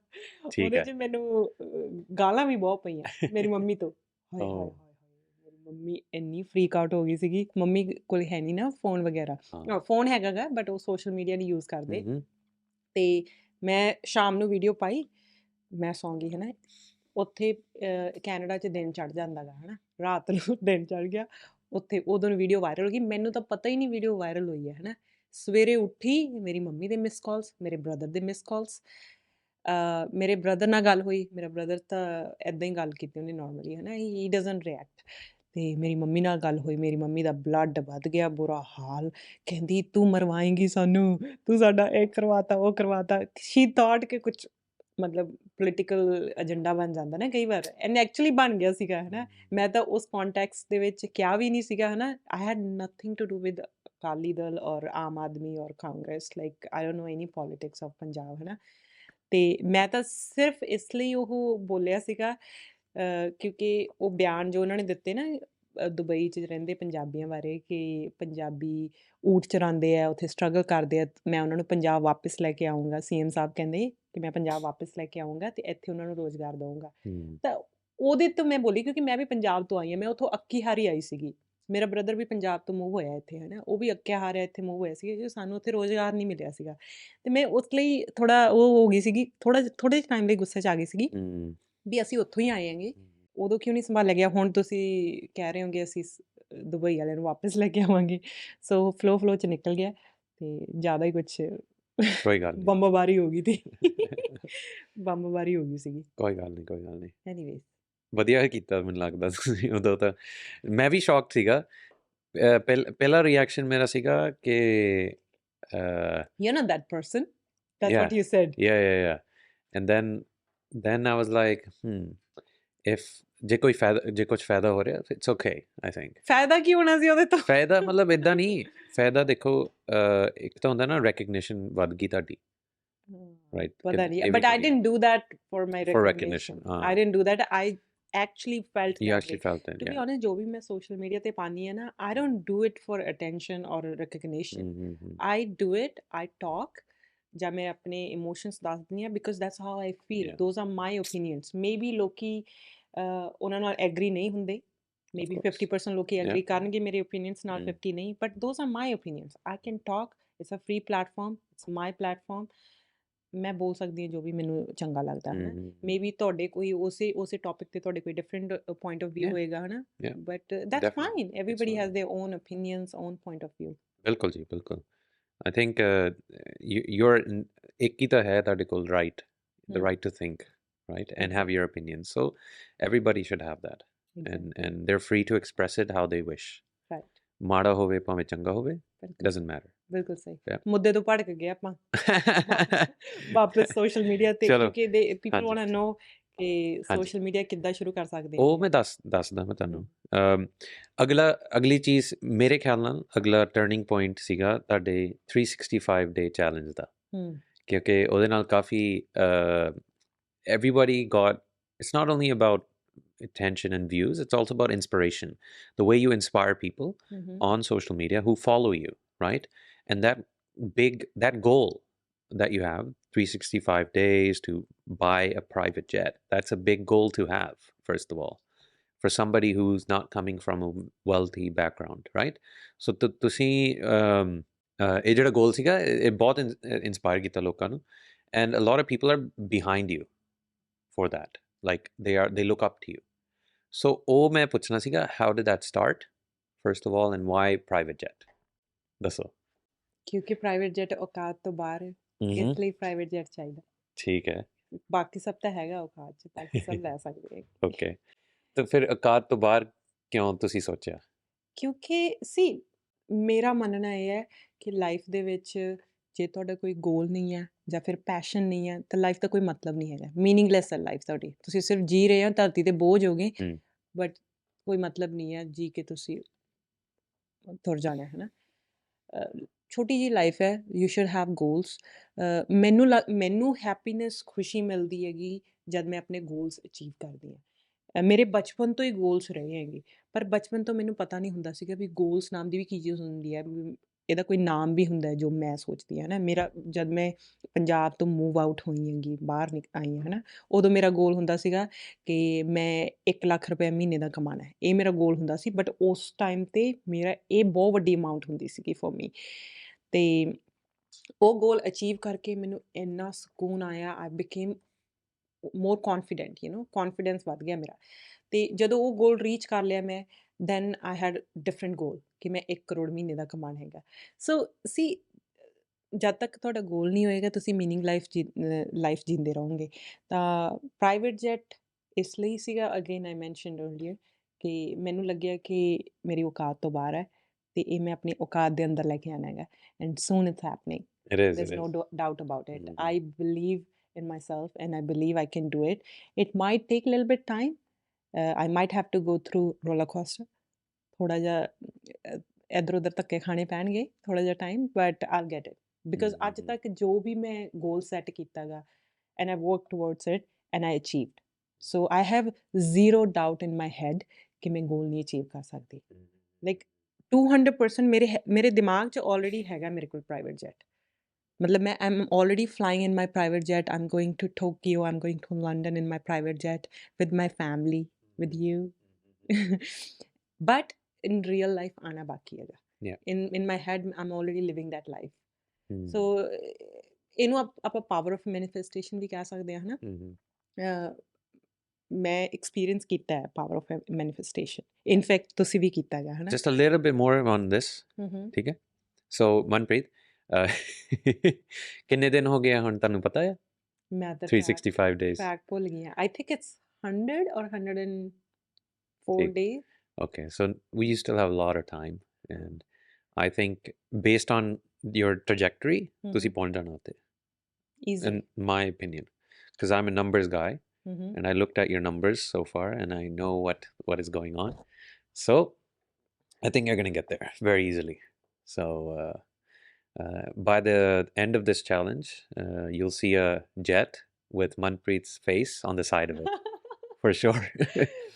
ਉਹਦੇ 'ਚ ਮੈਨੂੰ ਗਾਲਾਂ ਵੀ ਬਹੁਤ ਪਈਆਂ ਮੇਰੀ ਮੰਮੀ ਤੋਂ. ਹਾਏ, ਮੇਰੀ ਮੰਮੀ ਇੰਨੀ ਫਰੀਕ ਆਊਟ ਹੋ ਗਈ ਸੀਗੀ। ਮੰਮੀ ਕੋਲ ਹੈ ਨਹੀਂ ਨਾ ਫ਼ੋਨ ਵਗੈਰਾ। ਹਾਂ ਫ਼ੋਨ ਹੈਗਾ ਗਾ ਬਟ ਉਹ ਸੋਸ਼ਲ ਮੀਡੀਆ ਨਹੀਂ ਯੂਜ਼ ਕਰਦੇ। ਹੂੰ ਤੇ ਮੈਂ ਸ਼ਾਮ ਨੂੰ ਵੀਡੀਓ ਪਾਈ, ਮੈਂ ਸੌਂ ਗਈ ਹੈ ਨਾ। ਉੱਥੇ ਕੈਨੇਡਾ 'ਚ ਦਿਨ ਚੜ੍ਹ ਜਾਂਦਾ ਗਾ ਹੈ ਨਾ, ਰਾਤ ਨੂੰ ਦਿਨ ਚੜ੍ਹ ਗਿਆ। ਉੱਥੇ ਉਦੋਂ ਨੂੰ ਵੀਡੀਓ ਵਾਇਰਲ ਹੋ ਗਈ। ਮੈਨੂੰ ਤਾਂ ਪਤਾ ਹੀ ਨਹੀਂ ਵੀਡੀਓ ਵਾਇਰਲ ਹੋਈ ਹੈ ਨਾ। ਸਵੇਰੇ ਉੱਠੀ, ਮੇਰੀ ਮੰਮੀ ਦੇ ਮਿਸ ਕਾਲਸ, ਮੇਰੇ ਬ੍ਰਦਰ ਦੇ ਮਿਸ ਕਾਲਸ। ਮੇਰੇ ਬ੍ਰਦਰ ਨਾਲ ਗੱਲ ਹੋਈ। ਮੇਰਾ ਬ੍ਰਦਰ ਤਾਂ ਇੱਦਾਂ ਹੀ ਗੱਲ ਕੀਤੀ ਉਹਨੇ ਨੋਰਮਲੀ ਹੈ ਨਾ, ਹੀ ਡਜ਼ਨਟ ਰਿਐਕਟ। ਤੇ ਮੇਰੀ ਮੰਮੀ ਨਾਲ ਗੱਲ ਹੋਈ, ਮੇਰੀ ਮੰਮੀ ਦਾ ਬਲੱਡ ਵੱਧ ਗਿਆ, ਬੁਰਾ ਹਾਲ। ਕਹਿੰਦੀ ਤੂੰ ਮਰਵਾਏਂਗੀ ਸਾਨੂੰ, ਤੂੰ ਸਾਡਾ ਇਹ ਕਰਵਾਤਾ, ਉਹ ਕਰਵਾਤਾ। ਸ਼ੀ ਥੋਟ ਕਿ ਕੁਛ ਮਤਲਬ ਪੋਲੀਟੀਕਲ ਏਜੰਡਾ ਬਣ ਜਾਂਦਾ ਨਾ ਕਈ ਵਾਰ, ਐਂਡ ਐਕਚੁਅਲੀ ਬਣ ਗਿਆ ਸੀਗਾ ਹੈ ਨਾ। ਮੈਂ ਤਾਂ ਉਸ ਕੰਟੈਕਸਟ ਦੇ ਵਿੱਚ ਕਿਹਾ ਵੀ ਨਹੀਂ ਸੀਗਾ ਹੈ ਨਾ। I had nothing to do with Akali Dal or Aam Aadmi or Congress, like I don't know any politics of Punjab ਹੈ ਨਾ। ਤੇ ਮੈਂ ਤਾਂ ਸਿਰਫ ਇਸ ਲਈ ਉਹ ਬੋਲਿਆ ਸੀਗਾ ਕਿਉਂਕਿ ਉਹ ਬਿਆਨ ਜੋ ਉਹਨਾਂ ਨੇ ਦਿੱਤੇ ਨਾ ਦੁਬਈ 'ਚ ਰਹਿੰਦੇ ਪੰਜਾਬੀਆਂ ਬਾਰੇ, ਕਿ ਪੰਜਾਬੀ ਊਠ ਚਰਾਉਂਦੇ ਆ ਉੱਥੇ, ਸਟਰਗਲ ਕਰਦੇ ਆ, ਮੈਂ ਉਹਨਾਂ ਨੂੰ ਪੰਜਾਬ ਵਾਪਸ ਲੈ ਕੇ ਆਊਂਗਾ। ਸੀਐਮ ਸਾਹਿਬ ਕਹਿੰਦੇ ਕਿ ਮੈਂ ਪੰਜਾਬ ਵਾਪਸ ਲੈ ਕੇ ਆਊਂਗਾ ਤੇ ਇੱਥੇ ਉਹਨਾਂ ਨੂੰ ਰੋਜ਼ਗਾਰ ਦਊਂਗਾ। ਹੂੰ ਤਾਂ ਉਹਦੇ ਤੋਂ ਮੈਂ ਬੋਲੀ ਕਿਉਂਕਿ ਮੈਂ ਵੀ ਪੰਜਾਬ ਤੋਂ ਆਈ ਹਾਂ, ਮੈਂ ਉੱਥੋਂ ਅੱਕੀ ਹਾਰੀ ਆਈ ਸੀਗੀ। ਮੇਰਾ ਬ੍ਰਦਰ ਵੀ ਪੰਜਾਬ ਤੋਂ ਮੂਵ ਹੋਇਆ ਇੱਥੇ ਹੈ ਨਾ, ਉਹ ਵੀ ਅੱਕਿਆ ਹਾਰਿਆ ਇੱਥੇ ਮੂਵ ਹੋਇਆ ਸੀਗਾ ਕਿਉਂਕਿ ਸਾਨੂੰ ਉੱਥੇ ਰੋਜ਼ਗਾਰ ਨਹੀਂ ਮਿਲਿਆ ਸੀਗਾ। ਤੇ ਮੈਂ ਉਸ ਲਈ ਥੋੜ੍ਹਾ ਉਹ ਹੋ ਗਈ ਸੀਗੀ, ਥੋੜ੍ਹੇ ਜਿਹੇ ਟਾਈਮ ਲਈ ਗੁੱਸੇ 'ਚ ਆ ਗਈ ਸੀਗੀ ਹੂੰ ਵੀ ਅਸੀਂ ਉੱਥੋਂ ਹੀ ਆਏ ਹੈਗੇ, ਉਦੋਂ ਕਿਉਂ ਨਹੀਂ ਸੰਭਾਲਿਆ ਗਿਆ। ਹੁਣ ਤੁਸੀਂ ਕਹਿ ਰਹੇ ਹੋਗੇ ਅਸੀਂ ਦੁਬਈ ਵਾਲਿਆਂ ਨੂੰ ਵਾਪਸ ਲੈ ਕੇ ਆਵਾਂਗੇ। ਸੋ ਫਲੋ 'ਚ ਨਿਕਲ ਗਿਆ ਤੇ ਜ਼ਿਆਦਾ ਹੀ ਕੁਛ ਕੋਈ ਗੱਲ ਨਹੀਂ ਬੰਬਬਾਰੀ ਹੋ ਗਈ ਤੀ। ਬੰਬਬਾਰੀ ਹੋ ਗਈ ਸੀਗੀ। ਕੋਈ ਗੱਲ ਨਹੀਂ ਕੋਈ ਗੱਲ ਨਹੀਂ ਐਨੀਵੇਜ਼ ਵਧੀਆ ਹੀ ਕੀਤਾ ਮੈਨੂੰ ਲੱਗਦਾ ਤੁਸੀਂ ਉਦੋਂ ਤਾਂ ਮੈਂ ਵੀ ਸ਼ੌਕ ਸੀਗਾ ਪਹਿਲਾ ਰਿਐਕਸ਼ਨ ਮੇਰਾ ਸੀਗਾ ਕਿ you're not that person, that's yeah what you said. yeah and then I was like if ਜੇ ਕੁਝ ਫਾਇਦਾ ਹੋ ਰਿਹਾ it's okay I think ਫਾਇਦਾ ਕੀ ਹੋਣਾ ਸੀ ਉਹਦੇ ਤੋਂ? ਫਾਇਦਾ ਮਤਲਬ ਇਦਾਂ ਨਹੀਂ ਫਾਇਦਾ ਦੇਖੋ ਇੱਕ ਤਾਂ ਹੁੰਦਾ ਨਾ ਰੈਕਗਨੀਸ਼ਨ ਵੱਧ ਗਈ ਤੁਹਾਡੀ ਰਾਈਟ ਪਤਾ ਨਹੀਂ, ਇਹ ਵੀ but I ਵਧੀਆ didn't do that for my for recognition. recognition I didn't do that. I actually felt you that actually way. felt it To be yeah honest, जो भी मैं social media ਤੇ ਪਾਨੀ ਹੈ ਨਾ, I don't do it for attention or recognition. mm-hmm. I do it, I talk ਜਾਂ ਮੈਂ ਆਪਣੇ emotions ਦੱਸਦੀ ਹਾਂ because that's how I feel. Yeah. Those are my opinions. Maybe ਲੋਕੀ ਉਹਨਾਂ ਨਾਲ agree ਨਹੀਂ ਹੁੰਦੇ, maybe course. 50% ਲੋਕੀ Yeah. agree ਕਰਨਗੇ ਮੇਰੇ opinions ਨਾਲ, Mm. 50 ਨਹੀਂ, but those are my opinions. I can talk, it's a free platform, it's my platform. ਮੈਂ ਬੋਲ ਸਕਦੀ ਹਾਂ ਜੋ ਵੀ ਮੈਨੂੰ ਚੰਗਾ ਲੱਗਦਾ ਹੈ ਨਾ। Mhm. ਮੇਬੀ ਤੁਹਾਡੇ ਕੋਈ ਉਸੇ ਟੌਪਿਕ ਤੇ ਤੁਹਾਡੇ ਕੋਈ different point of view Yeah. ਹੋਏਗਾ ਹੈ ਨਾ, Yeah. But that's Definitely. Fine, It's everybody fine. Has their own opinions, own point of view. ਬਿਲਕੁਲ ਜੀ ਬਿਲਕੁਲ I think you're ਇੱਕ ਹੀ ਤਾਂ ਹੈ ਤੁਹਾਡੇ ਕੋਲ right the right to think right and have your opinions so everybody should have that and they're free to express it how they wish right, ਮਾੜਾ ਹੋਵੇ ਭਾਵੇਂ ਚੰਗਾ ਹੋਵੇ doesn't matter ਬਿਲਕੁਲ ਸਹੀ। Yeah. ਮੁੱਦੇ ਤੋਂ ਭੜਕ ਗਏ ਆਪਾਂ ਵਾਪਸ ਸੋਸ਼ਲ ਮੀਡੀਆ ਤੇ, ਚਲੋ ਕਿਉਂਕਿ ਦੇ ਪੀਪਲ ਹਾਂਜੀ ਵਾਂਟ ਟੂ ਨੋ ਕਿ ਹਾਂਜੀ ਸੋਸ਼ਲ ਮੀਡੀਆ ਕਿੱਦਾਂ ਸ਼ੁਰੂ ਕਰ ਸਕਦੇ ਉਹ ਹੈਗੇ ਮੈਂ ਦੱਸਦਾ ਮੈਂ ਤੁਹਾਨੂੰ ਅਗਲੀ ਚੀਜ਼ ਮੇਰੇ ਖਿਆਲ ਨਾਲ ਅਗਲਾ ਟਰਨਿੰਗ ਪੁਆਇੰਟ ਸੀਗਾ ਤੁਹਾਡੇ 365 ਡੇ ਚੈਲੰਜ ਦਾ ਕਿਉਂਕਿ ਉਹਦੇ ਨਾਲ ਕਾਫੀ everybody got it's not only about attention and views it's also about inspiration the way you inspire people on social media who follow you right and that goal that you have 365 days to buy a private jet that's a big goal to have first of all for somebody who's not coming from a wealthy background right so ਤੁਸੀਂ ਇਹ ਜਿਹੜਾ goal ਸੀਗਾ ਇਹ ਬਹੁਤ inspire ਕੀਤਾ ਲੋਕਾਂ ਨੂੰ and a lot of people are behind you for that like they look up to you so ਉਹ ਮੈਂ ਪੁੱਛਣਾ ਸੀਗਾ how did that start first of all and why private jet ਦੱਸੋ ਕਿਉਂਕਿ ਪ੍ਰਾਈਵੇਟ ਜੈਟ ਔਕਾਤ ਤੋਂ ਬਾਹਰ ਹੈ, ਇਸ ਲਈ ਪ੍ਰਾਈਵੇਟ ਜੈਟ ਚਾਹੀਦਾ। ਠੀਕ ਹੈ ਬਾਕੀ ਸਭ ਤਾਂ ਹੈਗਾ ਔਕਾਤ 'ਚ, ਬਾਕੀ ਸਭ ਲੈ ਸਕਦੇ ਹੈ। ਓਕੇ ਤਾਂ ਫਿਰ ਔਕਾਤ ਤੋਂ ਬਾਹਰ ਕਿਉਂ ਤੁਸੀਂ ਸੋਚਿਆ ਕਿਉਂਕਿ ਮੇਰਾ ਮੰਨਣਾ ਇਹ ਹੈ ਕਿ ਲਾਈਫ ਦੇ ਵਿੱਚ ਜੇ ਤੁਹਾਡਾ ਕੋਈ ਗੋਲ ਨਹੀਂ ਹੈ ਜਾਂ ਫਿਰ ਪੈਸ਼ਨ ਨਹੀਂ ਹੈ ਤਾਂ ਲਾਈਫ ਦਾ ਕੋਈ ਮਤਲਬ ਨਹੀਂ ਹੈਗਾ, ਮੀਨਿੰਗਲੈਸ ਹੈ ਲਾਈਫ ਤੁਹਾਡੀ। ਤੁਸੀਂ ਸਿਰਫ ਜੀ ਰਹੇ ਹੋ, ਧਰਤੀ 'ਤੇ ਬੋਝ ਹੋਗੇ, ਬਟ ਕੋਈ ਮਤਲਬ ਨਹੀਂ ਹੈ ਜੀ ਕੇ ਤੁਸੀਂ ਤੁਰ ਜਾਣਾ ਹੈ ਨਾ। ਛੋਟੀ ਜਿਹੀ ਲਾਈਫ ਹੈ, ਯੂ ਸ਼ੁਡ ਹੈਵ ਗੋਲਸ। ਮੈਨੂੰ ਹੈਪੀਨੈਸ, ਖੁਸ਼ੀ ਮਿਲਦੀ ਹੈਗੀ ਜਦ ਮੈਂ ਆਪਣੇ ਗੋਲਸ ਅਚੀਵ ਕਰਦੀ ਹਾਂ। ਮੇਰੇ ਬਚਪਨ ਤੋਂ ਹੀ ਗੋਲਸ ਰਹੇ ਹੈਗੇ, ਪਰ ਬਚਪਨ ਤੋਂ ਮੈਨੂੰ ਪਤਾ ਨਹੀਂ ਹੁੰਦਾ ਸੀਗਾ ਵੀ ਗੋਲਸ ਨਾਮ ਦੀ ਵੀ ਕੀ ਚੀਜ਼ ਹੁੰਦੀ ਹੈ। ਇਹਦਾ ਕੋਈ ਨਾਮ ਵੀ ਹੁੰਦਾ ਹੈ ਜੋ ਮੈਂ ਸੋਚਦੀ ਹਾਂ ਨਾ। ਮੇਰਾ ਜਦ ਮੈਂ ਪੰਜਾਬ ਤੋਂ ਮੂਵ ਆਊਟ ਹੋਈ ਹੈਗੀ, ਬਾਹਰ ਆਈ ਹਾਂ ਹੈ ਨਾ, ਉਦੋਂ ਮੇਰਾ ਗੋਲ ਹੁੰਦਾ ਸੀਗਾ ਕਿ ਮੈਂ 1 ਲੱਖ ਰੁਪਏ ਮਹੀਨੇ ਦਾ ਕਮਾਉਣਾ ਹੈ। ਇਹ ਮੇਰਾ ਗੋਲ ਹੁੰਦਾ ਸੀ, ਬਟ ਉਸ ਟਾਈਮ 'ਤੇ ਮੇਰਾ ਇਹ ਬਹੁਤ ਵੱਡੀ ਅਮਾਊਂਟ ਹੁੰਦੀ ਸੀਗੀ ਫॉर ਮੀ। ਅਤੇ ਉਹ ਗੋਲ ਅਚੀਵ ਕਰਕੇ ਮੈਨੂੰ ਇੰਨਾ ਸਕੂਨ ਆਇਆ, ਆਈ ਬਿਕੇਮ ਮੋਰ ਕੌਨਫੀਡੈਂਟ, ਕੌਨਫੀਡੈਂਸ ਵੱਧ ਗਿਆ ਮੇਰਾ। ਅਤੇ ਜਦੋਂ ਉਹ ਗੋਲ ਰੀਚ ਕਰ ਲਿਆ ਮੈਂ, ਦੈਨ ਆਈ ਹੈਡ ਡਿਫਰੈਂਟ ਗੋਲ ਕਿ ਮੈਂ 1 ਕਰੋੜ ਮਹੀਨੇ ਦਾ ਕਮਾਉਣਾ ਹੈਗਾ। ਸੋ ਸੀ, ਜਦ ਤੱਕ ਤੁਹਾਡਾ ਗੋਲ ਨਹੀਂ ਹੋਏਗਾ ਤੁਸੀਂ ਮੀਨਿੰਗ ਲਾਈਫ ਜੀਂਦੇ ਰਹੋਗੇ। ਤਾਂ ਪ੍ਰਾਈਵੇਟ ਜੈਟ ਇਸ ਲਈ ਸੀਗਾ, ਅਗੇਨ ਆਈ ਮੈਨਸ਼ਨਡ ਅਰਲੀਅਰ, ਕਿ ਮੈਨੂੰ ਲੱਗਿਆ ਕਿ ਮੇਰੀ ਔਕਾਤ ਤੋਂ ਬਾਹਰ ਹੈ ਅਤੇ ਇਹ ਮੈਂ ਆਪਣੀ ਔਕਾਤ ਦੇ ਅੰਦਰ ਲੈ ਕੇ ਆਉਣਾ ਹੈਗਾ। And soon it's happening, It is, there's it no is. doubt about it. Mhm. I believe in myself and I believe I can do it. It might take a little bit time. I might have to go through roller coaster. ਥੋੜ੍ਹਾ ਜਿਹਾ ਇੱਧਰ ਉੱਧਰ ਧੱਕੇ ਖਾਣੇ ਪੈਣਗੇ, ਥੋੜ੍ਹਾ ਜਿਹਾ time, but I'll get it. Because ਅੱਜ Mhm. ਤੱਕ ਜੋ ਵੀ ਮੈਂ ਗੋਲ ਸੈੱਟ ਕੀਤਾ ਗਾ, and I've worked towards it and I achieved. So I have zero doubt in my head ਕਿ ਮੈਂ ਗੋਲ ਨਹੀਂ ਅਚੀਵ ਕਰ ਸਕਦੀ। ਲਾਈਕ 200% ਮੇਰੇ ਦਿਮਾਗ 'ਚ ਆਲਰੇਡੀ ਹੈਗਾ ਮੇਰੇ ਕੋਲ ਪ੍ਰਾਈਵੇਟ ਜੈਟ। ਮਤਲਬ ਮੈਂ I'm already flying in my private jet, I'm going to Tokyo, I'm going to London in my private jet with my family, with you. But in real life ਆਉਣਾ ਬਾਕੀ ਹੈਗਾ। Yeah. In my head I'm already living that life. Mhm. So ਇਹਨੂੰ ਆਪਾਂ power of manifestation ਵੀ ਕਹਿ ਸਕਦੇ ਹਾਂ, ਹੈ ਨਾ। Mhm. ਮੈਂ ਐਕਸਪੀਰੀਅੰਸ ਕੀਤਾ ਹੈ ਪਾਵਰ ਆਫ ਮੈਨੀਫੈਸਟੇਸ਼ਨ। ਇਨਫੈਕਟ ਤੁਸੀਂ ਵੀ ਕੀਤਾ ਹੈਗਾ, ਹੈ ਨਾ। Just a little bit more on this. ਠੀਕ ਹੈ। ਸੋ ਮਨਪ੍ਰੀਤ, ਕਿੰਨੇ ਦਿਨ ਹੋ ਗਏ ਆ ਹੁਣ ਤੁਹਾਨੂੰ ਪਤਾ ਹੈ? ਮੈਂ ਤਾਂ 365 days. ਫੈਕਟ ਭੁੱਲ ਗਈ ਹਾਂ। ਆਈ ਥਿੰਕ ਇਟਸ 100 or 104 ਠੀਕ। days. Okay, so we still have a lot of time, and I think based on your trajectory, ਤੁਸੀਂ ਪਹੁੰਚ ਜਾਣਾ ਉੱਤੇ, Easy. in my opinion, because I'm a numbers guy, and I looked at your numbers so far, and I know what is going on. So I think you're going to get there very easily. So by the end of this challenge, you'll see a jet with Manpreet's face on the side of it, for sure.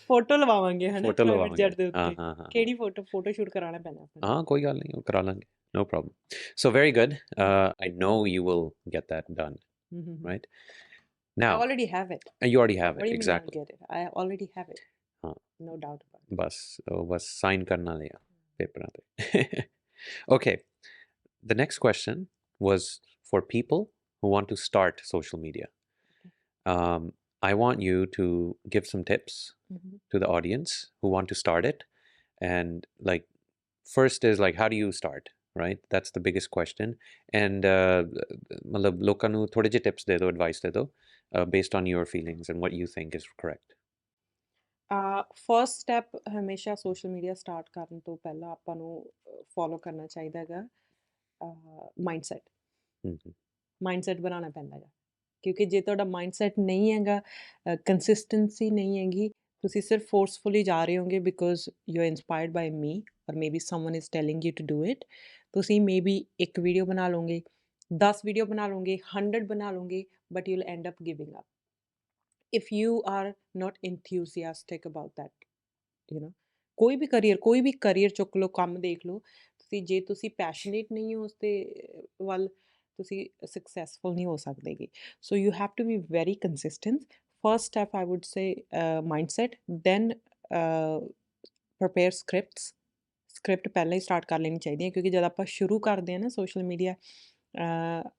Photo ਲਵਾਵਾਂਗੇ, ਹੈ ਨਾ, photo private ਲਵਾਵਾਂਗੇ। Jet ਦੇ ਹਾਂ ਉੱਤੇ। ਹਾਂ ਹਾਂ ਕਿਹੜੀ photo shoot ਕਰਾਉਣਾ ਪੈਣਾ ਆਪਾਂ ਨੂੰ। ਹਾਂ, ਕੋਈ ਗੱਲ ਨਹੀਂ, ਉਹ ਕਰਾ ਲਾਂਗੇ, no problem. So very good. I know you will get that done, right? I Now already have it. you already have What do it, you mean not exactly. get it? I already have it. ਹਾਂ, No doubt about it. Bus sign ਕਰਨਾ ਲਿਆ ਪੇਪਰਾਂ ਤੇ। Okay, the next question was for people who want to start social media. I want you to give some tips to the audience who want to start it. And like, first is like, how do you start, right? That's the biggest question. And matlab loਕਾਂ ਨੂੰ ਥੋੜੇ ਜਿਹੇ tips ਦੇ ਦਿਓ, advice ਦੇ ਦਿਓ, based on your feelings and what you think is correct. First step ਹਮੇਸ਼ਾ social media start ਕਰਨ ਤੋਂ ਪਹਿਲਾਂ ਆਪਾਂ ਨੂੰ ਫੋਲੋ ਕਰਨਾ ਚਾਹੀਦਾ ਹੈਗਾ ਮਾਈਂਡਸੈਟ। ਮਾਈਂਡਸੈਟ ਬਣਾਉਣਾ ਪੈਂਦਾ ਹੈਗਾ, ਕਿਉਂਕਿ ਜੇ ਤੁਹਾਡਾ ਮਾਈਂਡਸੈਟ ਨਹੀਂ ਹੈਗਾ, ਕੰਸਿਸਟੈਂਸੀ ਨਹੀਂ ਹੈਗੀ, ਤੁਸੀਂ ਸਿਰਫ ਫੋਰਸਫੁਲੀ ਜਾ ਰਹੇ ਹੋਗੇ because you are inspired by me or maybe someone is telling you to do it. ਤੁਸੀਂ ਮੇਬੀ ਇੱਕ ਵੀਡੀਓ ਬਣਾ ਲਓਗੇ, 10 ਵੀਡੀਓ ਬਣਾ ਲਓਗੇ, 100 ਬਣਾ ਲਓਗੇ, but you will end up giving up if you are not enthusiastic about that, ਕੋਈ ਵੀ career ਚੁੱਕ ਲਓ, ਕੰਮ ਦੇਖ ਲਓ, ਜੇ ਤੁਸੀਂ ਪੈਸ਼ਨੇਟ ਨਹੀਂ ਹੋ ਉਸ ਦੇ ਵੱਲ, ਤੁਸੀਂ ਸਕਸੈਸਫੁਲ ਨਹੀਂ ਹੋ ਸਕਦੇਗੇ। So you have to be very consistent. First step I would say mindset, then prepare script ਪਹਿਲਾਂ ਹੀ ਸਟਾਰਟ ਕਰ ਲੈਣੀ ਚਾਹੀਦੀ ਹੈ, ਕਿਉਂਕਿ ਜਦ ਆਪਾਂ ਸ਼ੁਰੂ ਕਰਦੇ ਹਾਂ ਨਾ ਸੋਸ਼ਲ ਮੀਡੀਆ,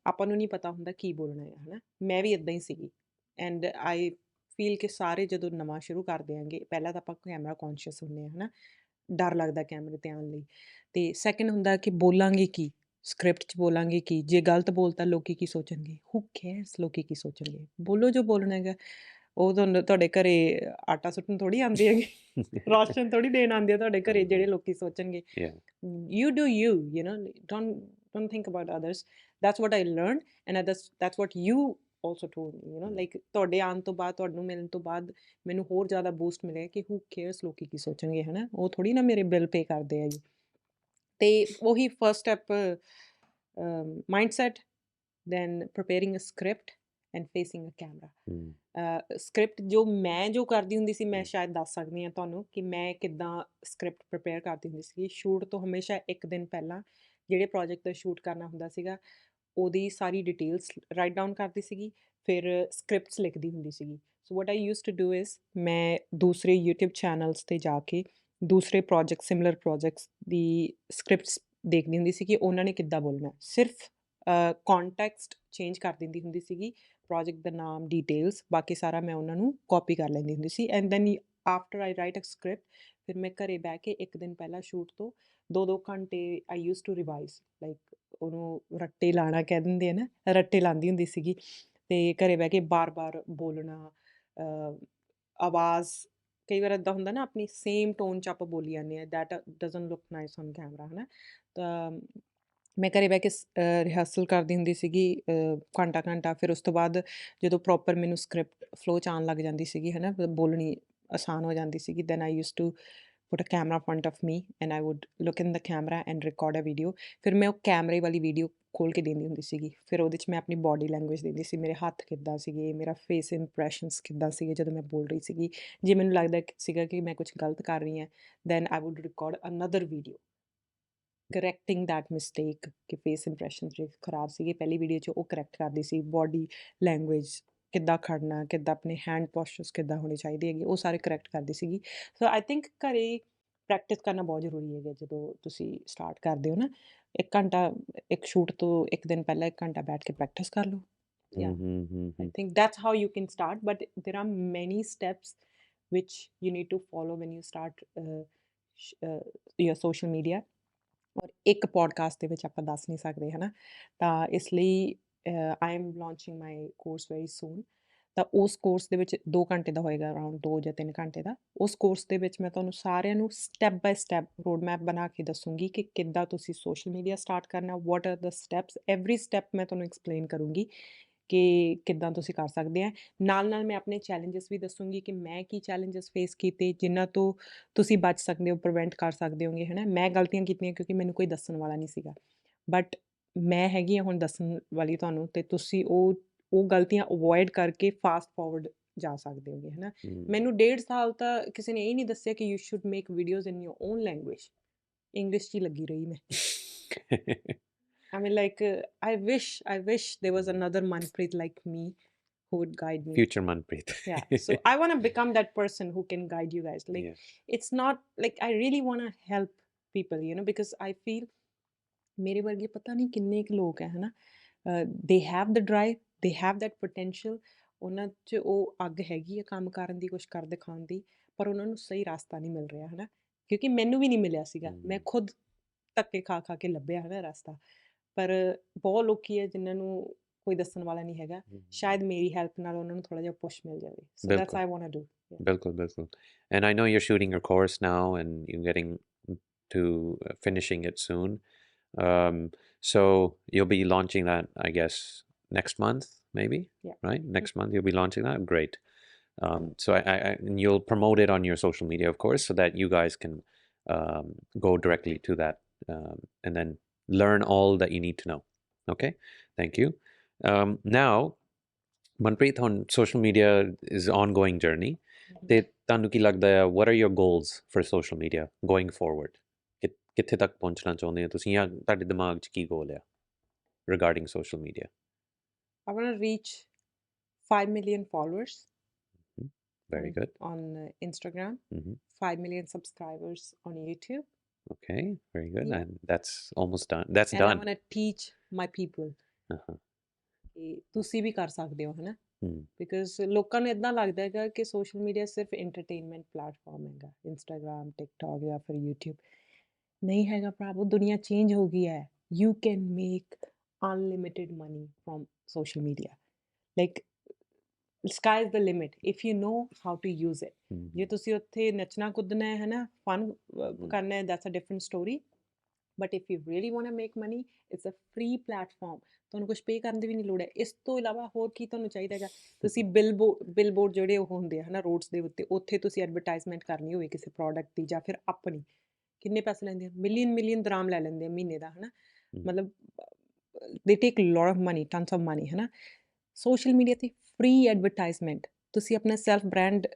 ਆਪਾਂ ਨੂੰ ਨਹੀਂ ਪਤਾ ਹੁੰਦਾ ਕੀ ਬੋਲਣਾ ਹੈ ਨਾ। ਮੈਂ ਵੀ ਇੱਦਾਂ ਹੀ ਸੀਗੀ, ਐਂਡ ਆਈ ਫੀਲ ਕਿ ਸਾਰੇ ਜਦੋਂ ਨਵਾਂ ਸ਼ੁਰੂ ਕਰਦੇ ਆਂਗੇ, ਪਹਿਲਾਂ ਤਾਂ ਆਪਾਂ ਕੈਮਰਾ ਕੌਨਸ਼ੀਅਸ ਹੁੰਦੇ ਹਾਂ, ਹੈ ਨਾ, ਡਰ ਲੱਗਦਾ ਕੈਮਰੇ 'ਤੇ ਆਉਣ ਲਈ। ਅਤੇ ਸੈਕਿੰਡ ਹੁੰਦਾ ਕਿ ਬੋਲਾਂਗੇ ਕੀ, ਸਕ੍ਰਿਪਟ 'ਚ ਬੋਲਾਂਗੇ ਕੀ, ਜੇ ਗਲਤ ਬੋਲਤਾ ਲੋਕੀ ਕੀ ਸੋਚਣਗੇ, ਹੂ ਕੇਅਰਸ ਲੋਕੀ ਕੀ ਸੋਚਣਗੇ। ਬੋਲੋ ਜੋ ਬੋਲਣਾ ਹੈਗਾ। ਉਹ ਤੁਹਾਨੂੰ ਤੁਹਾਡੇ ਘਰੇ ਆਟਾ ਸੁੱਟਣ ਥੋੜ੍ਹੀ ਆਉਂਦੀ ਹੈਗੀ, ਰਾਸ਼ਨ ਥੋੜ੍ਹੀ ਦੇਣ ਆਉਂਦੇ ਆ ਤੁਹਾਡੇ ਘਰੇ ਜਿਹੜੇ ਲੋਕੀ ਸੋਚਣਗੇ। You do you know, don't think about others. That's what I learn and that's what you also told me, like ਤੁਹਾਡੇ ਆਉਣ ਤੋਂ ਬਾਅਦ, ਤੁਹਾਨੂੰ ਮਿਲਣ ਤੋਂ ਬਾਅਦ ਮੈਨੂੰ ਹੋਰ ਜ਼ਿਆਦਾ ਬੂਸਟ ਮਿਲਿਆ ਕਿ ਹੂ ਕੇਅਰਸ ਲੋਕੀ ਕੀ ਸੋਚਣਗੇ, ਹੈ ਨਾ, ਉਹ ਥੋੜ੍ਹੀ ਨਾ ਮੇਰੇ ਬਿੱਲ ਪੇ ਕਰਦੇ ਆ ਜੀ। ਅਤੇ ਉਹੀ first step mindset, then preparing a script and facing a camera. Script ਜੋ ਕਰਦੀ ਹੁੰਦੀ ਸੀ, ਮੈਂ ਸ਼ਾਇਦ ਦੱਸ ਸਕਦੀ ਹਾਂ ਤੁਹਾਨੂੰ ਕਿ ਮੈਂ ਕਿੱਦਾਂ ਸਕ੍ਰਿਪਟ ਪ੍ਰਪੇਅਰ ਕਰਦੀ ਹੁੰਦੀ ਸੀ। ਸ਼ੂਟ ਤੋਂ ਹਮੇਸ਼ਾ 1 ਦਿਨ ਪਹਿਲਾਂ ਜਿਹੜੇ ਪ੍ਰੋਜੈਕਟ ਦਾ ਸ਼ੂਟ ਕਰਨਾ ਹੁੰਦਾ ਸੀਗਾ ਉਹਦੀ ਸਾਰੀ ਡਿਟੇਲਸ ਰਾਈਟ ਡਾਊਨ ਕਰਦੀ ਸੀਗੀ, ਫਿਰ ਸਕ੍ਰਿਪਟਸ ਲਿਖਦੀ ਹੁੰਦੀ ਸੀਗੀ। ਸੋ ਵਾਟ ਆਈ ਯੂਜ਼ਡ ਟੂ ਡੂ ਇਜ਼ ਮੈਂ ਦੂਸਰੇ YouTube ਚੈਨਲਸ 'ਤੇ ਜਾ ਕੇ ਦੂਸਰੇ ਪ੍ਰੋਜੈਕਟ ਸਿਮਿਲਰ ਪ੍ਰੋਜੈਕਟਸ ਦੀ ਸਕ੍ਰਿਪਟਸ ਦੇਖਦੀ ਹੁੰਦੀ ਸੀ ਕਿ ਉਹਨਾਂ ਨੇ ਕਿੱਦਾਂ ਬੋਲਣਾ। ਸਿਰਫ ਕੌਨਟੈਕਸਟ ਚੇਂਜ ਕਰ ਦਿੰਦੀ ਹੁੰਦੀ ਸੀਗੀ, ਪ੍ਰੋਜੈਕਟ ਦਾ ਨਾਮ, ਡਿਟੇਲਸ, ਬਾਕੀ ਸਾਰਾ ਮੈਂ ਉਹਨਾਂ ਨੂੰ ਕਾਪੀ ਕਰ ਲੈਂਦੀ ਹੁੰਦੀ ਸੀ। And then after I write a script ਫਿਰ ਮੈਂ ਘਰੇ ਬਹਿ ਕੇ ਇੱਕ ਦਿਨ ਪਹਿਲਾਂ ਸ਼ੂਟ ਤੋਂ 2-2 ਘੰਟੇ ਆਈ ਯੂਜ਼ਡ ਟੂ ਰਿਵਾਈਜ਼, ਲਾਈਕ ਉਹਨੂੰ ਰੱਟੇ ਲਾਣਾ ਕਹਿ ਦਿੰਦੇ ਆ ਨਾ, ਰੱਟੇ ਲਾਉਂਦੀ ਹੁੰਦੀ ਸੀਗੀ ਅਤੇ ਘਰੇ ਬਹਿ ਕੇ ਬਾਰ-ਬਾਰ ਬੋਲਣਾ, ਆਵਾਜ਼ ਕਈ ਵਾਰ ਇੱਦਾਂ ਹੁੰਦਾ ਨਾ ਆਪਣੀ ਸੇਮ ਟੋਨ 'ਚ ਆਪਾਂ ਬੋਲੀ ਜਾਂਦੇ ਹਾਂ, that doesn't look nice on camera, ਹੈ ਨਾ। ਤਾਂ ਮੈਂ ਘਰੇ ਬਹਿ ਕੇ ਰਿਹਰਸਲ ਕਰਦੀ ਹੁੰਦੀ ਸੀਗੀ ਘੰਟਾ, ਫਿਰ ਉਸ ਤੋਂ ਬਾਅਦ ਜਦੋਂ ਪ੍ਰੋਪਰ ਮੈਨੂੰ ਸਕ੍ਰਿਪਟ ਫਲੋ 'ਚ ਆਉਣ ਲੱਗ ਜਾਂਦੀ ਸੀਗੀ, ਹੈ ਨਾ, ਬੋਲਣੀ ਆਸਾਨ ਹੋ ਜਾਂਦੀ ਸੀਗੀ, then I used to put a camera in front of me and I would look in the camera and record a video। ਫਿਰ ਮੈਂ ਉਹ ਕੈਮਰੇ ਵਾਲੀ ਵੀਡੀਓ ਖੋਲ੍ਹ ਕੇ ਦਿੰਦੀ ਹੁੰਦੀ ਸੀਗੀ, ਫਿਰ ਉਹਦੇ 'ਚ ਮੈਂ ਆਪਣੀ ਬੋਡੀ ਲੈਂਗੁਏਜ ਦਿੰਦੀ ਸੀ, ਮੇਰੇ ਹੱਥ ਕਿੱਦਾਂ ਸੀਗੇ, ਮੇਰਾ ਫੇਸ ਇੰਪ੍ਰੈਸ਼ਨਸ ਕਿੱਦਾਂ ਸੀਗੇ ਜਦੋਂ ਮੈਂ ਬੋਲ ਰਹੀ ਸੀਗੀ। ਜੇ ਮੈਨੂੰ ਲੱਗਦਾ ਸੀਗਾ ਕਿ ਮੈਂ ਕੁਛ ਗਲਤ ਕਰ ਰਹੀ ਹਾਂ, then I would record another video correcting that mistake ਕਿ ਫੇਸ ਇੰਪ੍ਰੈਸ਼ਨ ਜਿਹੜੇ ਖਰਾਬ ਸੀਗੇ ਪਹਿਲੀ ਵੀਡੀਓ 'ਚ, ਉਹ ਕਰੈਕਟ ਕਰਦੀ ਸੀ। ਬੋਡੀ ਲੈਂਗੁਏਜ ਕਿੱਦਾਂ ਖੜਨਾ, ਕਿੱਦਾਂ ਆਪਣੇ ਹੈਂਡ ਪੋਸਚਰਸ ਕਿੱਦਾਂ ਹੋਣੇ ਚਾਹੀਦੇ ਹੈਗੇ, ਉਹ ਸਾਰੇ ਕਰੈਕਟ ਕਰਦੀ ਸੀਗੀ। ਸੋ ਆਈ ਥਿੰਕ ਘਰੇ ਪ੍ਰੈਕਟਿਸ ਕਰਨਾ ਬਹੁਤ ਜ਼ਰੂਰੀ ਹੈਗਾ ਜਦੋਂ ਤੁਸੀਂ ਸਟਾਰਟ ਕਰਦੇ ਹੋ ਨਾ। 1 ਘੰਟਾ ਇੱਕ ਸ਼ੂਟ ਤੋਂ ਇੱਕ ਦਿਨ ਪਹਿਲਾਂ 1 ਘੰਟਾ ਬੈਠ ਕੇ ਪ੍ਰੈਕਟਿਸ ਕਰ ਲਓ। Yeah, I think that's how you can start, but there are many steps which you need to follow when you start your social media। ਔਰ ਇੱਕ ਪੋਡਕਾਸਟ ਦੇ ਵਿੱਚ ਆਪਾਂ ਦੱਸ ਨਹੀਂ ਸਕਦੇ, ਹੈ ਨਾ। ਤਾਂ ਇਸ ਲਈ I am launching my course very soon. ਤਾਂ ਉਸ ਕੋਰਸ ਦੇ ਵਿੱਚ 2 ਘੰਟੇ ਦਾ ਹੋਏਗਾ, ਅਰਾਊਂਡ 2 ਜਾਂ 3 ਘੰਟੇ ਦਾ। ਉਸ ਕੋਰਸ ਦੇ ਵਿੱਚ ਮੈਂ ਤੁਹਾਨੂੰ ਸਾਰਿਆਂ ਨੂੰ step by step road map ਬਣਾ ਕੇ ਦੱਸੂੰਗੀ ਕਿ ਕਿੱਦਾਂ ਤੁਸੀਂ ਸੋਸ਼ਲ ਮੀਡੀਆ ਸਟਾਰਟ ਕਰਨਾ, what are the steps, every step ਮੈਂ ਤੁਹਾਨੂੰ ਐਕਸਪਲੇਨ ਕਰੂੰਗੀ ਕਿ ਕਿੱਦਾਂ ਤੁਸੀਂ ਕਰ ਸਕਦੇ ਆ। ਨਾਲ ਮੈਂ ਆਪਣੇ ਚੈਲੰਜਸ ਵੀ ਦੱਸੂੰਗੀ ਕਿ ਮੈਂ ਕੀ ਚੈਲੰਜਸ ਫੇਸ ਕੀਤੇ ਜਿਨ੍ਹਾਂ ਤੋਂ ਤੁਸੀਂ ਬਚ ਸਕਦੇ ਹੋ, ਪ੍ਰੀਵੈਂਟ ਕਰ ਸਕਦੇ ਹੋਗੇ, ਹੈ ਨਾ। ਮੈਂ ਗਲਤੀਆਂ ਕੀਤੀਆਂ ਕਿਉਂਕਿ ਮੈਨੂੰ ਕੋਈ ਦੱਸਣ ਵਾਲਾ ਨਹੀਂ ਸੀਗਾ, ਬਟ ਮੈਂ ਹੈਗੀ ਹਾਂ ਹੁਣ ਦੱਸਣ ਵਾਲੀ ਤੁਹਾਨੂੰ, ਅਤੇ ਤੁਸੀਂ ਉਹ ਗਲਤੀਆਂ ਅਵੋਇਡ ਕਰਕੇ ਫਾਸਟ ਫਾਰਵਰਡ ਜਾ ਸਕਦੇ ਹੋਗੇ, ਹੈ ਨਾ। ਮੈਨੂੰ 1.5 ਸਾਲ ਤਾਂ ਕਿਸੇ ਨੇ ਇਹ ਨਹੀਂ ਦੱਸਿਆ ਕਿ you should make videos in your own language. English 'ਚ ਹੀ ਲੱਗੀ ਰਹੀ ਮੈਂ। I mean, like, I wish there was another Manpreet like me who would guide me. Future Manpreet. Yeah, so I want to become that person who can guide you guys. Like, Yeah. it's not like I really want to help people, you know, because I feel ਮੇਰੇ ਵਰਗੇ ਪਤਾ ਨਹੀਂ ਕਿੰਨੇ ਕੁ ਲੋਕ ਹੈ, ਹੈ ਨਾ। they have the drive, they have that potential, ਉਹਨਾਂ 'ਚ ਉਹ ਅੱਗ ਹੈਗੀ ਆ ਕੰਮ ਕਰਨ ਦੀ, ਕੁਛ ਕਰ ਦਿਖਾਉਣ ਦੀ, ਪਰ ਉਹਨਾਂ ਨੂੰ ਸਹੀ ਰਾਸਤਾ ਨਹੀਂ ਮਿਲ ਰਿਹਾ, ਹੈ ਨਾ। ਕਿਉਂਕਿ ਮੈਨੂੰ ਵੀ ਨਹੀਂ ਮਿਲਿਆ ਸੀਗਾ, ਮੈਂ ਖੁਦ ਧੱਕੇ ਖਾ ਕੇ ਲੱਭਿਆ ਹੈ ਨਾ ਰਸਤਾ। ਪਰ ਬਹੁਤ ਲੋਕੀ ਹੈ ਜਿਨ੍ਹਾਂ ਨੂੰ ਕੋਈ ਦੱਸਣ ਵਾਲਾ ਨਹੀਂ ਹੈਗਾ, ਸ਼ਾਇਦ ਮੇਰੀ ਹੈਲਪ ਨਾਲ ਉਹਨਾਂ ਨੂੰ ਥੋੜ੍ਹਾ ਜਿਹਾ ਪੁਸ਼ ਮਿਲ ਜਾਵੇ। So that's I want to do. ਬਿਲਕੁਲ and I know you're shooting your course now and you're getting to finishing it soon, so you'll be launching that, I guess, next month maybe. Yeah. Right, next month you'll be launching that. Great. So I and you'll promote it on your social media, of course, so that you guys can go directly to that and then learn all that you need to know. Okay, thank you. Now, Manpreet, on social media is an ongoing journey. ਤੇ ਤੁਹਾਨੂੰ ਕੀ ਲੱਗਦਾ ਹੈ, what are your goals for social media going forward? ਕਿੱਥੇ ਤੱਕ ਪਹੁੰਚਣਾ ਚਾਹੁੰਦੇ ਹੋ ਤੁਸੀਂ, ਜਾਂ ਤੁਹਾਡੇ ਦਿਮਾਗ 'ਚ ਕੀ ਗੋਲ ਆ regarding social media? I want to reach 5 million followers. Very good. On Instagram. 5 million subscribers on YouTube. Okay, very good. Yeah. And that's almost done. That's and done. I want to teach my people ਕਿ ਤੁਸੀਂ ਵੀ ਕਰ ਸਕਦੇ ਹੋ, ਹੈ ਨਾ। Because ਲੋਕਾਂ ਨੂੰ ਇੱਦਾਂ ਲੱਗਦਾ ਹੈਗਾ ਕਿ ਸੋਸ਼ਲ ਮੀਡੀਆ ਸਿਰਫ ਐਂਟਰਟੇਨਮੈਂਟ ਪਲੇਟਫਾਰਮ ਹੈਗਾ, ਇੰਸਟਾਗ੍ਰਾਮ, ਟਿਕਟੋਕ ਜਾਂ ਫਿਰ YouTube। ਨਹੀਂ ਹੈਗਾ ਭਰਾਵੋ, ਦੁਨੀਆ ਚੇਂਜ ਹੋ ਗਈ ਹੈ। You can make unlimited money from social media. Like sky is the limit if you know how to use it। ਜੇ ਤੁਸੀਂ ਉੱਥੇ ਨੱਚਣਾ ਕੁੱਦਣਾ ਹੈ ਨਾ, ਫਨ ਕਰਨਾ ਹੈ, that's a different story। but if you really want to make money, it's a free platform। ਤੁਹਾਨੂੰ ਕੁਝ ਪੇ ਕਰਨ ਦੀ ਵੀ ਨਹੀਂ ਲੋੜ ਹੈ। ਇਸ ਤੋਂ ਇਲਾਵਾ ਹੋਰ ਕੀ ਤੁਹਾਨੂੰ ਚਾਹੀਦਾ ਹੈਗਾ? ਤੁਸੀਂ ਬਿਲਬੋਰਡ ਜਿਹੜੇ ਉਹ ਹੁੰਦੇ ਆ, ਹੈ ਨਾ, ਰੋਡਸ ਦੇ ਉੱਤੇ, ਉੱਥੇ ਤੁਸੀਂ ਐਡਵਰਟਾਈਜ਼ਮੈਂਟ ਕਰਨੀ ਹੋਵੇ ਕਿਸੇ ਪ੍ਰੋਡਕਟ ਦੀ ਜਾਂ ਫਿਰ ਆਪਣੀ, ਕਿੰਨੇ ਪੈਸੇ ਲੈਂਦੇ ਆ? ਮਿਲੀਅਨ ਦਰਾਮ ਲੈ ਲੈਂਦੇ ਆ ਮਹੀਨੇ ਦਾ, ਹੈ ਨਾ। ਮਤਲਬ they take a lot of money, tons of money, ਹੈ ਨਾ। ਸੋਸ਼ਲ ਮੀਡੀਆ 'ਤੇ ਫ੍ਰੀ ਐਡਵਰਟਾਈਜ਼ਮੈਂਟ, ਤੁਸੀਂ ਆਪਣਾ ਸੈਲਫ ਬ੍ਰਾਂਡ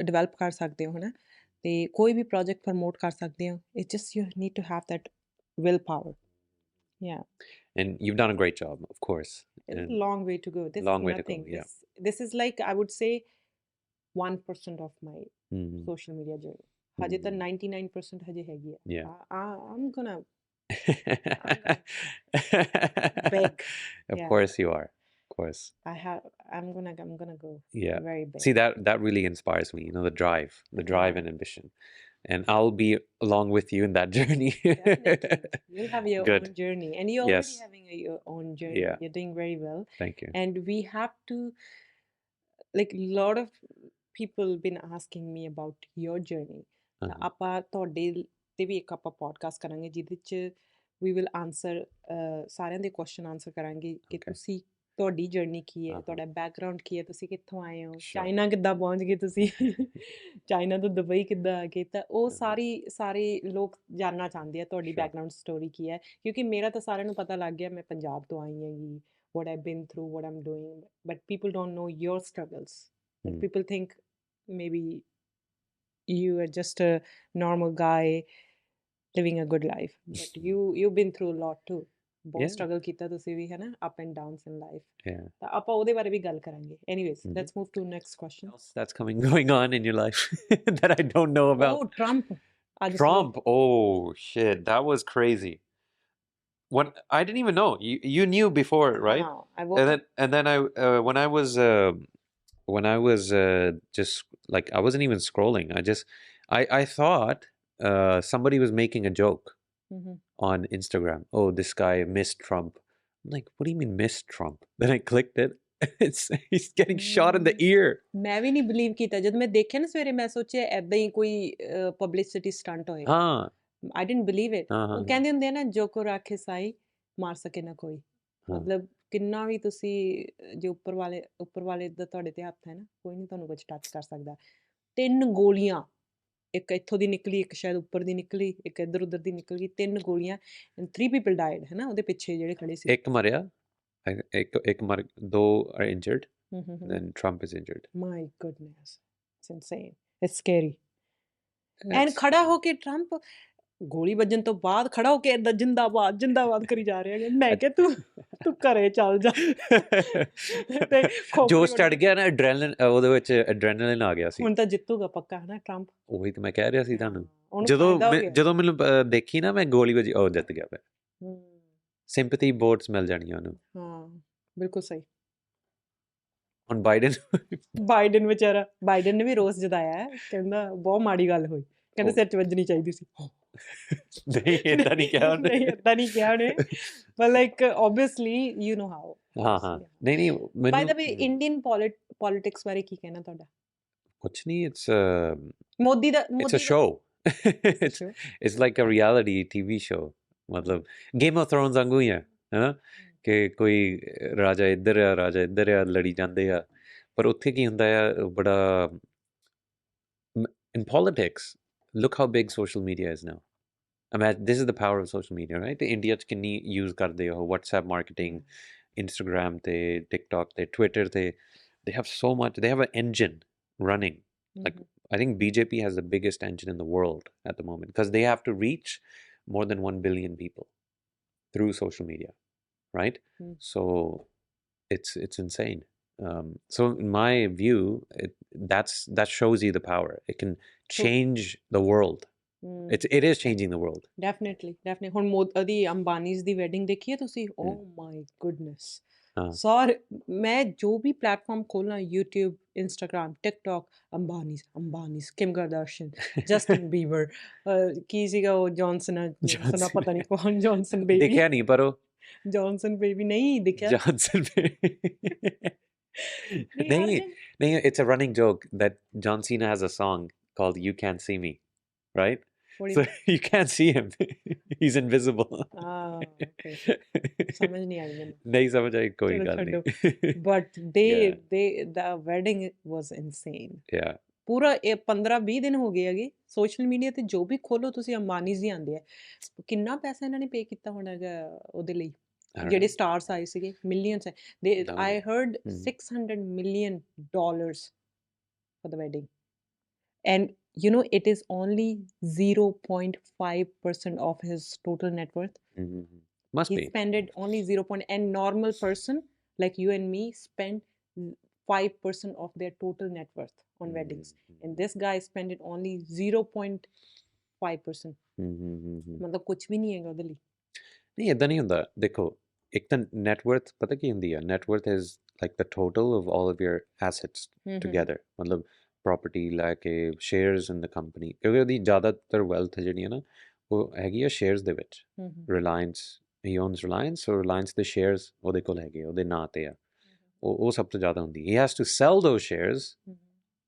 ਡਿਵੈਲਪ ਕਰ ਸਕਦੇ ਹੋ, ਹੈ ਨਾ, ਅਤੇ ਕੋਈ ਵੀ ਪ੍ਰੋਜੈਕਟ ਪ੍ਰਮੋਟ ਕਰ ਸਕਦੇ ਹੋ। It's just you need to have that will power. Yeah. And you've done a great job, of course. It's a And long way to go. This is long way to go. nothing. Yeah. This is like, I would say, 1% of my Mhm. social media journey. ਹਜੇ ਤਾਂ 99% ਹਜੇ ਹੈਗੀ ਆ. Yeah. I'm gonna beg. Of Yeah. course you are. Of course. I'm gonna go Yeah. very big. See, that really inspires me, the drive Yeah. and ambition. And I'll be along with you in that journey. Definitely. You'll have your Good. own journey. And you're already Yes. having your own journey. Yeah. You're doing very well. Thank you. And we have to, like, a lot of people been asking me about your journey. ਤਾਂ Uh-huh. ਆਪਾਂ ਤੁਹਾਡੇ ਤੇ ਵੀ ਇੱਕ ਆਪਾਂ podcast ਕਰਾਂਗੇ ਜਿਹਦੇ ਚ we will answer ਸਾਰਿਆਂ ਦੇ ਕੁਐਸਚਨ ਆਨਸਰ ਕਰਾਂਗੇ ਕਿ Okay. ਤੁਸੀਂ ਤੁਹਾਡੀ ਜਰਨੀ ਕੀ ਹੈ, Uh-huh. ਤੁਹਾਡਾ ਬੈਕਗ੍ਰਾਉਂਡ ਕੀ ਹੈ, ਤੁਸੀਂ ਕਿੱਥੋਂ ਆਏ ਹੋ, Sure. ਚਾਈਨਾ ਕਿੱਦਾਂ ਪਹੁੰਚ ਗਏ ਤੁਸੀਂ, ਚਾਈਨਾ ਤੋਂ ਦੁਬਈ ਕਿੱਦਾਂ ਆ ਗਏ, ਤਾਂ ਉਹ Uh-huh. ਸਾਰੇ ਲੋਕ ਜਾਣਨਾ ਚਾਹੁੰਦੇ ਆ ਤੁਹਾਡੀ Sure. ਬੈਕਗ੍ਰਾਉਂਡ ਸਟੋਰੀ ਕੀ ਹੈ, ਕਿਉਂਕਿ ਮੇਰਾ ਤਾਂ ਸਾਰਿਆਂ ਨੂੰ ਪਤਾ ਲੱਗ ਗਿਆ ਮੈਂ ਪੰਜਾਬ ਤੋਂ ਆਈ ਹੈਗੀ, what I've been through, what I'm doing, but people don't know your struggles. Like, people think maybe you are just a normal guy living a good life, but you've been through a lot too. ਬਹੁਤ Yeah. Struggle ਕੀਤਾ ਤੁਸੀਂ ਵੀ, ਹੈ ਨਾ, up and downs in life. Yeah. ਤਾਂ ਆਪਾਂ ਉਹਦੇ ਬਾਰੇ ਵੀ ਗੱਲ ਕਰਾਂਗੇ. Anyways, let's move to next question. What else that's going on in your life that I don't know about? Oh, Trump. Trump. Oh shit, that was crazy. When I didn't even know. You knew before, right? I woke up. And then I when I was just like, I wasn't even scrolling. I thought somebody was making a joke Mhm. on Instagram. Oh, this guy missed Trump. I'm like, what do you mean missed Trump? Then I clicked it. He's getting shot in the ear. ਮੈਂ ਵੀ ਨਹੀਂ believe ਕੀਤਾ ਜਦ ਮੈਂ ਦੇਖਿਆ ਨਾ ਸਵੇਰੇ, ਮੈਂ ਸੋਚਿਆ ਐਦਾਂ ਹੀ ਕੋਈ ਪਬਲਿਸਿਟੀ ਸਟੰਟ ਹੋਏਗਾ. Huh. I didn't believe it. Uh-huh. ਉਹ ਕਹਿੰਦੇ ਹੁੰਦੇ ਆ ਨਾ, ਜੋ ਕੋ ਰਾਖੇ ਸਾਈ ਮਾਰ ਸਕੇ ਨਾ ਕੋਈ. ਹਾਂ। ਮਤਲਬ ਕਿੰਨਾ ਵੀ ਤੁਸੀਂ ਜੇ ਉੱਪਰ ਵਾਲੇ ਦਾ ਤੁਹਾਡੇ ਤੇ ਹੱਥ ਹੈ ਨਾ, ਕੋਈ ਨਹੀਂ ਤੁਹਾਨੂੰ ਕੁਝ ਟੱਚ ਕਰ ਸਕਦਾ. 3 ਗੋਲੀਆਂ, ਇੱਕ ਇੱਥੋਂ ਦੀ ਨਿਕਲੀ, ਇੱਕ ਸ਼ਾਇਦ ਉੱਪਰ ਦੀ ਨਿਕਲੀ, ਇੱਕ ਇੱਧਰ ਉੱਧਰ ਦੀ ਨਿਕਲ ਗਈ, 3 ਗੋਲੀਆਂ, and 3 people died, ਹੈ ਨਾ, ਉਹਦੇ ਪਿੱਛੇ ਜਿਹੜੇ ਖੜੇ ਸੀ. ਇੱਕ ਮਰਿਆ, ਇੱਕ ਮਰ, 2 are injured. Then Trump is injured. My goodness, it's insane. It's scary. And That's- ਖੜਾ ਹੋ ਕੇ ਟਰੰਪ ਗੋਲੀ ਵੱਜਣ ਤੋਂ ਬਾਅਦ ਖੜਾ ਹੋ ਕੇ ਏਦਾਂ ਜਿੰਦਾਬਾਦ ਜਿੰਦਾਬਾਦ ਕਰੀ ਜਾ ਰਿਹਾ ਹੈ. ਮੈਂ ਕਿਹਾ ਤੂੰ ਘਰੇ ਚੱਲ ਜਾ. ਤੇ ਜੋਸ਼ ਚੜ ਗਿਆ ਨਾ, ਉਹਦੇ ਵਿੱਚ ਐਡਰੇਨਲਿਨ ਆ ਗਿਆ ਸੀ. ਹੁਣ ਤਾਂ ਜਿੱਤੂਗਾ ਪੱਕਾ, ਹੈ ਨਾ ਟਰੰਪ. ਉਹੀ ਤਾਂ ਮੈਂ ਕਹਿ ਰਿਹਾ ਸੀ ਤੁਹਾਨੂੰ. ਉਹਨੂੰ ਫਾਇਦਾ ਹੋ ਗਿਆ. ਜਦੋਂ ਮੈਨੂੰ ਦੇਖੀ ਨਾ ਮੈਂ ਗੋਲੀ ਵੱਜੀ, ਉਹ ਜਿੱਤ ਗਿਆ ਫਿਰ. ਸਿੰਪੈਥੀ ਵੋਟਸ ਮਿਲ ਜਾਣੀਆਂ ਉਹਨੂੰ. ਹਾਂ, ਬਿਲਕੁਲ ਸਹੀ. ਹੁਣ ਬਾਈਡਨ ਵਿਚਾਰਾ, ਬਾਈਡਨ ਨੇ ਵੀ ਰੋਸ ਜਤਾਇਆ ਹੈ, ਕਹਿੰਦਾ ਬਹੁਤ ਮਾੜੀ ਗੱਲ ਹੋਈ, ਕਹਿੰਦਾ ਸਿਰ 'ਚ ਵੱਜਣੀ ਚਾਹੀਦੀ ਸੀ. ਨਹੀਂ, ਏਦਾਂ ਨਹੀਂ ਕਿਹਾ ਉਹਨੇ. ਨਹੀਂ, ਏਦਾਂ ਨਹੀਂ ਕਿਹਾ ਉਹਨੇ, but like obviously you know how. ਹਾਂ. ਨਹੀਂ By the way, Indian politics ਬਾਰੇ ਕੀ ਕਹਿਣਾ ਤੁਹਾਡਾ? ਕੁਛ ਨਹੀਂ, ਮੋਦੀ ਦਾ it's a show. It's like a reality TV show. ਮਤਲਬ Game of Thrones ਵਾਂਗੂ ਹੀ ਹੈ ਨਾ, ਕਿ ਕੋਈ ਰਾਜਾ ਇੱਧਰ ਆ, ਲੜੀ ਜਾਂਦੇ ਆ. ਪਰ ਉੱਥੇ ਕੀ ਹੁੰਦਾ ਆ, ਬੜਾ in politics, look how big social media is now. Imagine, this is the power of social media, right? The India 'ਚ ਕਿੰਨੀ use ਕਰਦੇ ਹੋ, WhatsApp marketing, Instagram ਤੇ TikTok ਤੇ Twitter ਤੇ, they have so much, they have an engine running. Like, I think BJP has the biggest engine in the world at the moment, because they have to reach more than 1 billion people through social media, right? So it's insane. So in my view, that shows you the power. It can change the world. It is changing the world. Definitely. ਹੁਣ ਉਹਦੀ ਅੰਬਾਨੀਜ਼ ਦੀ wedding ਦੇਖੀ ਹੈ ਤੁਸੀਂ? Oh my goodness. ਸਾਰੇ ਮੈਂ ਜੋ ਵੀ platform ਖੋਲਣਾ, YouTube, Instagram, TikTok, Ambanis, Kim Kardashian, Justin Bieber, ਕੀ ਸੀਗਾ ਉਹ ਜੌਨਸਨ ਪਤਾ ਨਹੀਂ ਕੌਣ, ਜੌਨਸਨ ਬੇਬੀ. ਦੇਖਿਆ ਨਹੀਂ, ਪਰ ਉਹ ਜੌਨਸਨ ਬੇਬੀ ਨਹੀਂ ਦੇਖਿਆ. ਜੌਨਸਨ ਨਹੀਂ, it's a running joke that John Cena has a song called You Can't See Me, right? So you can't see him. He's invisible. Okay. ਸਮਝ ਨਹੀਂ ਆਈ ਮੈਨੂੰ. ਨਹੀਂ ਸਮਝ ਆਈ, ਕੋਈ ਗੱਲ ਨਹੀਂ. But the wedding was insane. Yeah. ਪੂਰਾ 15-20 ਦਿਨ ਹੋ ਗਏ ਹੈਗੇ, ਸੋਸ਼ਲ ਮੀਡੀਆ ਤੇ ਜੋ ਵੀ ਖੋਲੋ ਤੁਸੀਂ ਅੰਬਾਨੀਜ਼ ਹੀ ਆਉਂਦੇ ਆ. ਕਿੰਨਾ ਪੈਸਾ ਇਹਨਾਂ ਨੇ ਪੇ ਕੀਤਾ ਹੋਣਾ ਹੈਗਾ ਉਹਦੇ ਲਈ, ਜਿਹੜੇ ਸਟਾਰਸ ਆਏ ਸੀਗੇ, millions. I heard $600 million for the wedding. And you know, it is only 0.5% of his total net worth. Must He be. spent it only 0. And normal person like you and me spend 5% of their total net worth on weddings. And this guy spent it only 0.5%. ਮਤਲਬ ਕੁਝ ਵੀ ਨਹੀਂ ਹੈਗਾ ਉਹਦੇ ਲਈ ਨਹੀਂ ਇਦਾਂ ਨਹੀਂ ਹੁੰਦਾ ਦੇਖੋ ਇੱਕ ਤਾਂ ਨੈਟਵਰਥ ਪਤਾ ਕੀ ਹੁੰਦੀ ਹੈ net worth is like the total of all of your assets together ਮਤਲਬ ਪ੍ਰਾਪਰਟੀ ਲੈ ਕੇ ਸ਼ੇਅਰਸ ਇਨ ਦ ਕੰਪਨੀ ਕਿਉਂਕਿ ਉਹਦੀ ਜ਼ਿਆਦਾਤਰ ਵੈਲਥ ਜਿਹੜੀ ਹੈ ਨਾ ਉਹ ਹੈਗੀ ਆ ਸ਼ੇਅਰਸ ਦੇ ਵਿੱਚ ਰਿਲਾਇੰਸ ਹੀ ਓਨਸ ਰਿਲਾਇੰਸ ਔਰ ਰਿਲਾਇੰਸ ਦੇ ਸ਼ੇਅਰਸ ਉਹਦੇ ਕੋਲ ਹੈਗੇ ਉਹਦੇ ਨਾਂ ਤੇ ਆ ਉਹ ਸਭ ਤੋਂ ਜ਼ਿਆਦਾ ਹੁੰਦੀ ਹੀ has to sell those shares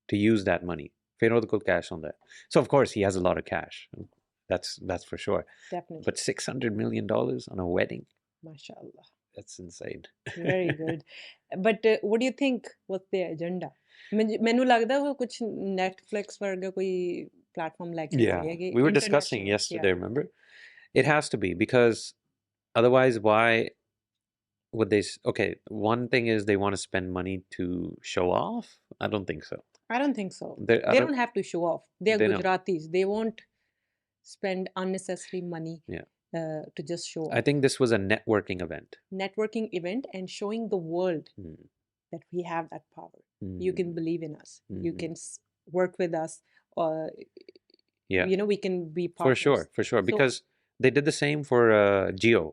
to use that money ਫਿਰ ਉਹਦੇ ਕੋਲ ਕੈਸ਼ ਹੁੰਦਾ ਸੋ ਆਫ ਕੋਰਸ ਹੀ has a lot of cash that's for sure. Definitely. But $600 million on a wedding. MashaAllah. That's insane. Very good. But what do you think was their agenda? ਮੈਨੂੰ ਲੱਗਦਾ ਉਹ ਕੁਝ Netflix ਵਰਗਾ ਕੋਈ platform ਲੈ ਕੇ Yeah, we were discussing yesterday, remember? It has to be because otherwise why would they okay, one thing is they want to spend money to show off. I don't think so. I don't think so. They don't have to show off. They're Gujaratis. They won't spend unnecessary money to just show off. I think this was a networking event. Networking event and showing the world that we have that power. You can believe in us. You can work with us. We can be partners. For sure. Because they did the same for Jio.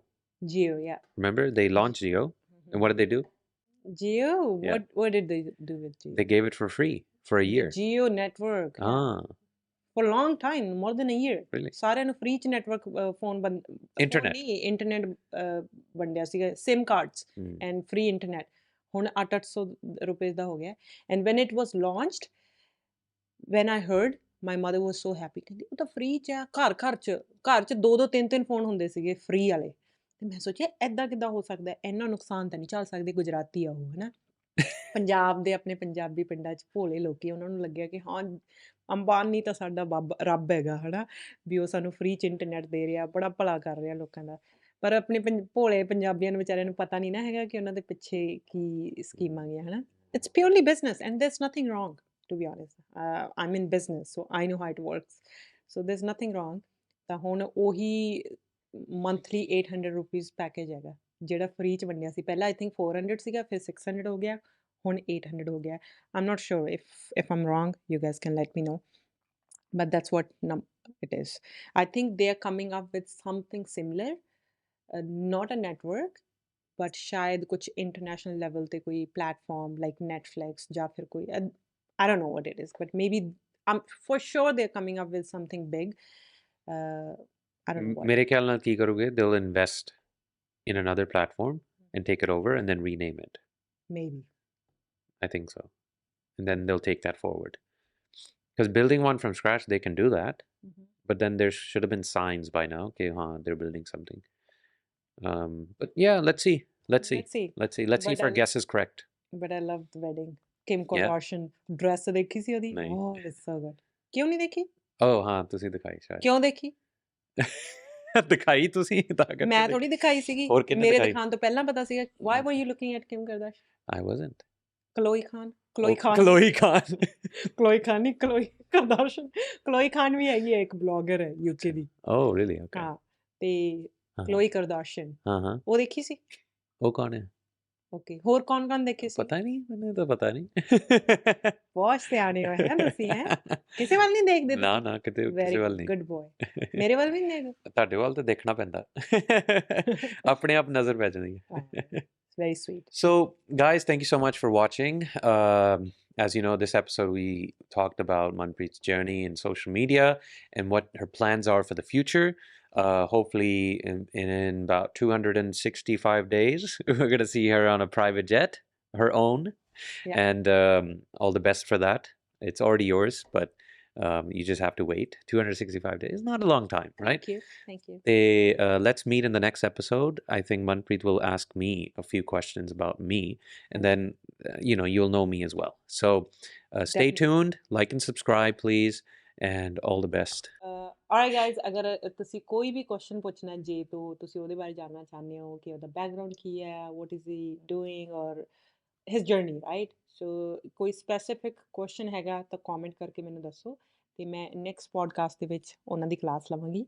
Jio, yeah. Remember, they launched Jio. And what did they do? Jio? What did they do with Jio? They gave it for free for a year. Jio network. For a long time, more than a year. Really? ਸਾਰਿਆਂ ਨੂੰ free ਚ network phone internet ਵੰਡਿਆ ਸੀਗਾ SIM cards and free internet. ਹੁਣ 800 ਰੁਪਏ ਦਾ ਹੋ ਗਿਆ. And when it was launched, when I heard, my mother was so happy. ਕਹਿੰਦੀ ਉਹ ਤਾਂ free ਚ ਆ ਘਰ ਚ 2 3 ਫੋਨ ਹੁੰਦੇ ਸੀਗੇ free ਵਾਲੇ. ਤੇ ਮੈਂ ਸੋਚਿਆ ਐਦਾਂ ਕਿੱਦਾਂ ਹੋ ਸਕਦਾ ਇੰਨਾ ਨੁਕਸਾਨ ਤਾਂ ਨਹੀਂ ਝੱਲ ਸਕਦੇ ਗੁਜਰਾਤੀ ਆ ਉਹ ਹਨਾ ਪੰਜਾਬ ਦੇ ਆਪਣੇ ਪੰਜਾਬੀ ਪਿੰਡਾਂ 'ਚ ਭੋਲੇ ਲੋਕੀ ਉਹਨਾਂ ਨੂੰ ਲੱਗਿਆ ਕਿ ਹਾਂ ਅੰਬਾਨੀ ਤਾਂ ਸਾਡਾ ਰੱਬ ਹੈਗਾ ਹਨਾ ਵੀ ਉਹ ਸਾਨੂੰ ਫ੍ਰੀ 'ਚ ਇੰਟਰਨੈਟ ਦੇ ਰਿਹਾ ਬੜਾ ਭਲਾ ਕਰ ਰਿਹਾ ਲੋਕਾਂ ਦਾ ਪਰ ਆਪਣੇ ਭੋਲੇ ਪੰਜਾਬੀਆਂ ਨੂੰ ਵਿਚਾਰਿਆਂ ਨੂੰ ਪਤਾ ਨਹੀਂ ਨਾ ਹੈਗਾ ਕਿ ਉਹਨਾਂ ਦੇ ਪਿੱਛੇ ਕੀ ਸਕੀਮਾਂ ਗਈਆਂ ਹਨਾ it's purely business and there's nothing wrong to be honest I in business so I know how it works so there's nothing wrong ਤਾਂ ਹੁਣ ਉਹੀ ਮੰਥਲੀ 800 ਰੁਪੀਜ਼ ਪੈਕੇਜ ਹੈਗਾ ਜਿਹੜਾ ਫ੍ਰੀ 'ਚ ਵੰਡਿਆ ਸੀ ਪਹਿਲਾਂ ਆਈ ਥਿੰਕ 400 ਸੀਗਾ ਫਿਰ 600 ਹੋ ਗਿਆ ਹੁਣ 800 ਹੋ ਗਿਆ I'm not sure if I'm wrong you guys can let me know but that's what it is I think they are coming up with something similar not a network but ਸ਼ਾਇਦ ਕੁਝ international level ਤੇ ਕੋਈ platform like Netflix ਜਾਂ ਫਿਰ ਕੋਈ I don't know what it is but maybe for sure they're coming up with something big I don't know what ਮੇਰੇ ਖਿਆਲ ਨਾਲ ਕੀ ਕਰੋਗੇ they'll invest in another platform and take it over and then rename it maybe I think so. And then they'll take that forward. Because building one from scratch, they can do that. But then there should have been signs by now. Okay, they're building something. But yeah, let's see. Let's see if our guess is correct. But I love the wedding. Kim Kardashian dress ਦੇਖੀ ਸੀ ਉਹਦੀ? Oh, it's so good. ਕਿਉਂ ਨਹੀਂ ਦੇਖੀ? Oh, ਹਾਂ ਤੁਸੀਂ ਦਿਖਾਈ ਸ਼ਾਇਦ. ਕਿਉਂ ਦੇਖੀ? ਦਿਖਾਈ ਤੁਸੀਂ ਤਾਂ ਕਰਕੇ ਮੈਂ ਥੋੜੀ ਦਿਖਾਈ ਸੀਗੀ ਮੇਰੇ ਦਿਖਾਣ ਤੋਂ ਪਹਿਲਾਂ ਪਤਾ ਸੀਗਾ why were you looking at Kim Kardashian? I wasn't. Chloe Khan ਨਹੀਂ Chloe Kardashian Chloe Khan ਵੀ ਹੈਗੀ ਹੈ ਇੱਕ ਬਲੌਗਰ ਹੈ UK ਦੀ Oh really? Okay. ਹਾਂ ਤੇ Chloe Kardashian ਉਹ ਦੇਖੀ ਸੀ ਉਹ ਕੌਣ ਹੈ ਓਕੇ ਹੋਰ ਕੌਣ ਦੇਖੇ ਸੀ ਪਤਾ ਨਹੀਂ ਮੈਨੂੰ ਤਾਂ ਪਤਾ ਨਹੀਂ ਬਹੁਤ ਸਿਆਣੇ ਹੋਏ ਹੈ ਤੁਸੀਂ ਹੈ ਕਿਸੇ ਵੱਲ ਨਹੀਂ ਦੇਖਦੇ ਨਾ ਕਿਤੇ ਕਿਸੇ ਵੱਲ ਨਹੀਂ ਗੁੱਡ ਬॉय ਮੇਰੇ ਵੱਲ ਵੀ ਨਹੀਂ ਦੇਖਦੇ ਤੁਹਾਡੇ ਵੱਲ ਤਾਂ ਦੇਖਣਾ ਪੈਂਦਾ ਆਪਣੇ ਆਪ ਨਜ਼ਰ ਪੈ ਜਾਂਦੀ ਹੈ Very sweet. So, guys, thank you so much for watching. As you know, this episode we talked about Manpreet's journey in social media and what her plans are for the future. Hopefully, in about 265 days, we're going to see her on a private jet, her own. Yeah. And all the best for that. It's already yours, but you just have to wait. 265 days is not a long time, right? Thank you. Let's meet in the next episode. I think Manpreet will ask me a few questions about me, and then you'll know me as well. So stay tuned, like and subscribe, please, and all the best. Alright guys, ਅਗਰ ਤੁਸੀਂ ਕੋਈ ਵੀ question ਪੁੱਛਣਾ ਜੇ ਤੋਂ ਤੁਸੀਂ ਉਹਦੇ ਬਾਰੇ ਜਾਣਨਾ ਚਾਹੁੰਦੇ ਹੋ ਕਿ ਉਹਦਾ ਬੈਕਗ੍ਰਾਉਂਡ ਕੀ ਹੈ what is he doing or his journey, right? So ਕੋਈ ਸਪੈਸੀਫਿਕ ਕੁਐਸਚਨ ਹੈਗਾ ਤਾਂ ਕਮੈਂਟ ਕਰਕੇ ਮੈਨੂੰ ਦੱਸੋ ਤੇ ਮੈਂ ਨੈਕਸਟ ਪੋਡਕਾਸਟ ਦੇ ਵਿੱਚ ਉਹਨਾਂ ਦੀ ਕਲਾਸ ਲਵਾਂਗੀ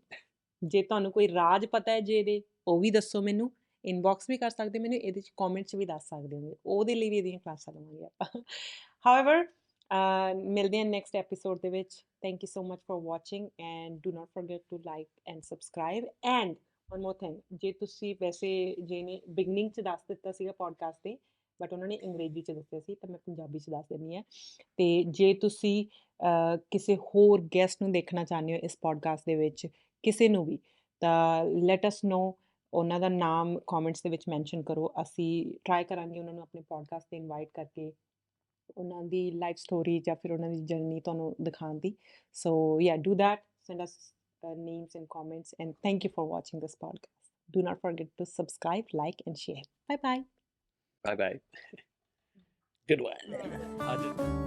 ਜੇ ਤੁਹਾਨੂੰ ਕੋਈ ਰਾਜ ਪਤਾ ਹੈ ਜੇ ਇਹਦੇ ਉਹ ਵੀ ਦੱਸੋ ਮੈਨੂੰ, ਇਨਬਾਕਸ ਵੀ ਕਰ ਸਕਦੇ ਮੈਨੂੰ, ਇਹਦੇ 'ਚ ਕਮੈਂਟਸ ਵੀ ਦੱਸ ਸਕਦੇ ਹੋ, ਉਹਦੇ ਲਈ ਵੀ ਇਹਦੀਆਂ ਕਲਾਸਾਂ ਲਵਾਂਗੇ ਆਪਾਂ। ਹਾਊਐਵਰ ਮਿਲਦੇ ਹਾਂ ਨੈਕਸਟ ਐਪੀਸੋਡ ਦੇ ਵਿੱਚ। Thank you so much for watching and do not forget to like and subscribe and one more thing, ਜੇ ਤੁਸੀਂ ਵੈਸੇ ਜਿਹਨੇ ਬਿਗਨਿੰਗ 'ਚ ਦੱਸ ਦਿੱਤਾ ਸੀਗਾ ਪੋਡਕਾਸਟ 'ਤੇ, ਬਟ ਉਹਨਾਂ ਨੇ ਅੰਗਰੇਜ਼ੀ 'ਚ ਦੱਸਿਆ ਸੀ ਤਾਂ ਮੈਂ ਪੰਜਾਬੀ 'ਚ ਦੱਸ ਦਿੰਦੀ ਹਾਂ। ਅਤੇ ਜੇ ਤੁਸੀਂ ਕਿਸੇ ਹੋਰ ਗੈਸਟ ਨੂੰ ਦੇਖਣਾ ਚਾਹੁੰਦੇ ਹੋ ਇਸ ਪੋਡਕਾਸਟ ਦੇ ਵਿੱਚ, ਕਿਸੇ ਨੂੰ ਵੀ, ਤਾਂ ਲੈਟ ਅਸ ਨੋ, ਉਹਨਾਂ ਦਾ ਨਾਮ ਕਮੈਂਟਸ ਦੇ ਵਿੱਚ ਮੈਂਸ਼ਨ ਕਰੋ। ਅਸੀਂ ਟਰਾਈ ਕਰਾਂਗੇ ਉਹਨਾਂ ਨੂੰ ਆਪਣੇ ਪੋਡਕਾਸਟ 'ਤੇ ਇਨਵਾਈਟ ਕਰਕੇ ਉਹਨਾਂ ਦੀ ਲਾਈਫ ਸਟੋਰੀ ਜਾਂ ਫਿਰ ਉਹਨਾਂ ਦੀ ਜਰਨੀ ਤੁਹਾਨੂੰ ਦਿਖਾਉਣ ਦੀ। ਸੋ ਯਾ do that, send us names and comments, and thank you for watching this podcast. Do not forget to subscribe, like and share. Bye bye. Bye bye. Good one.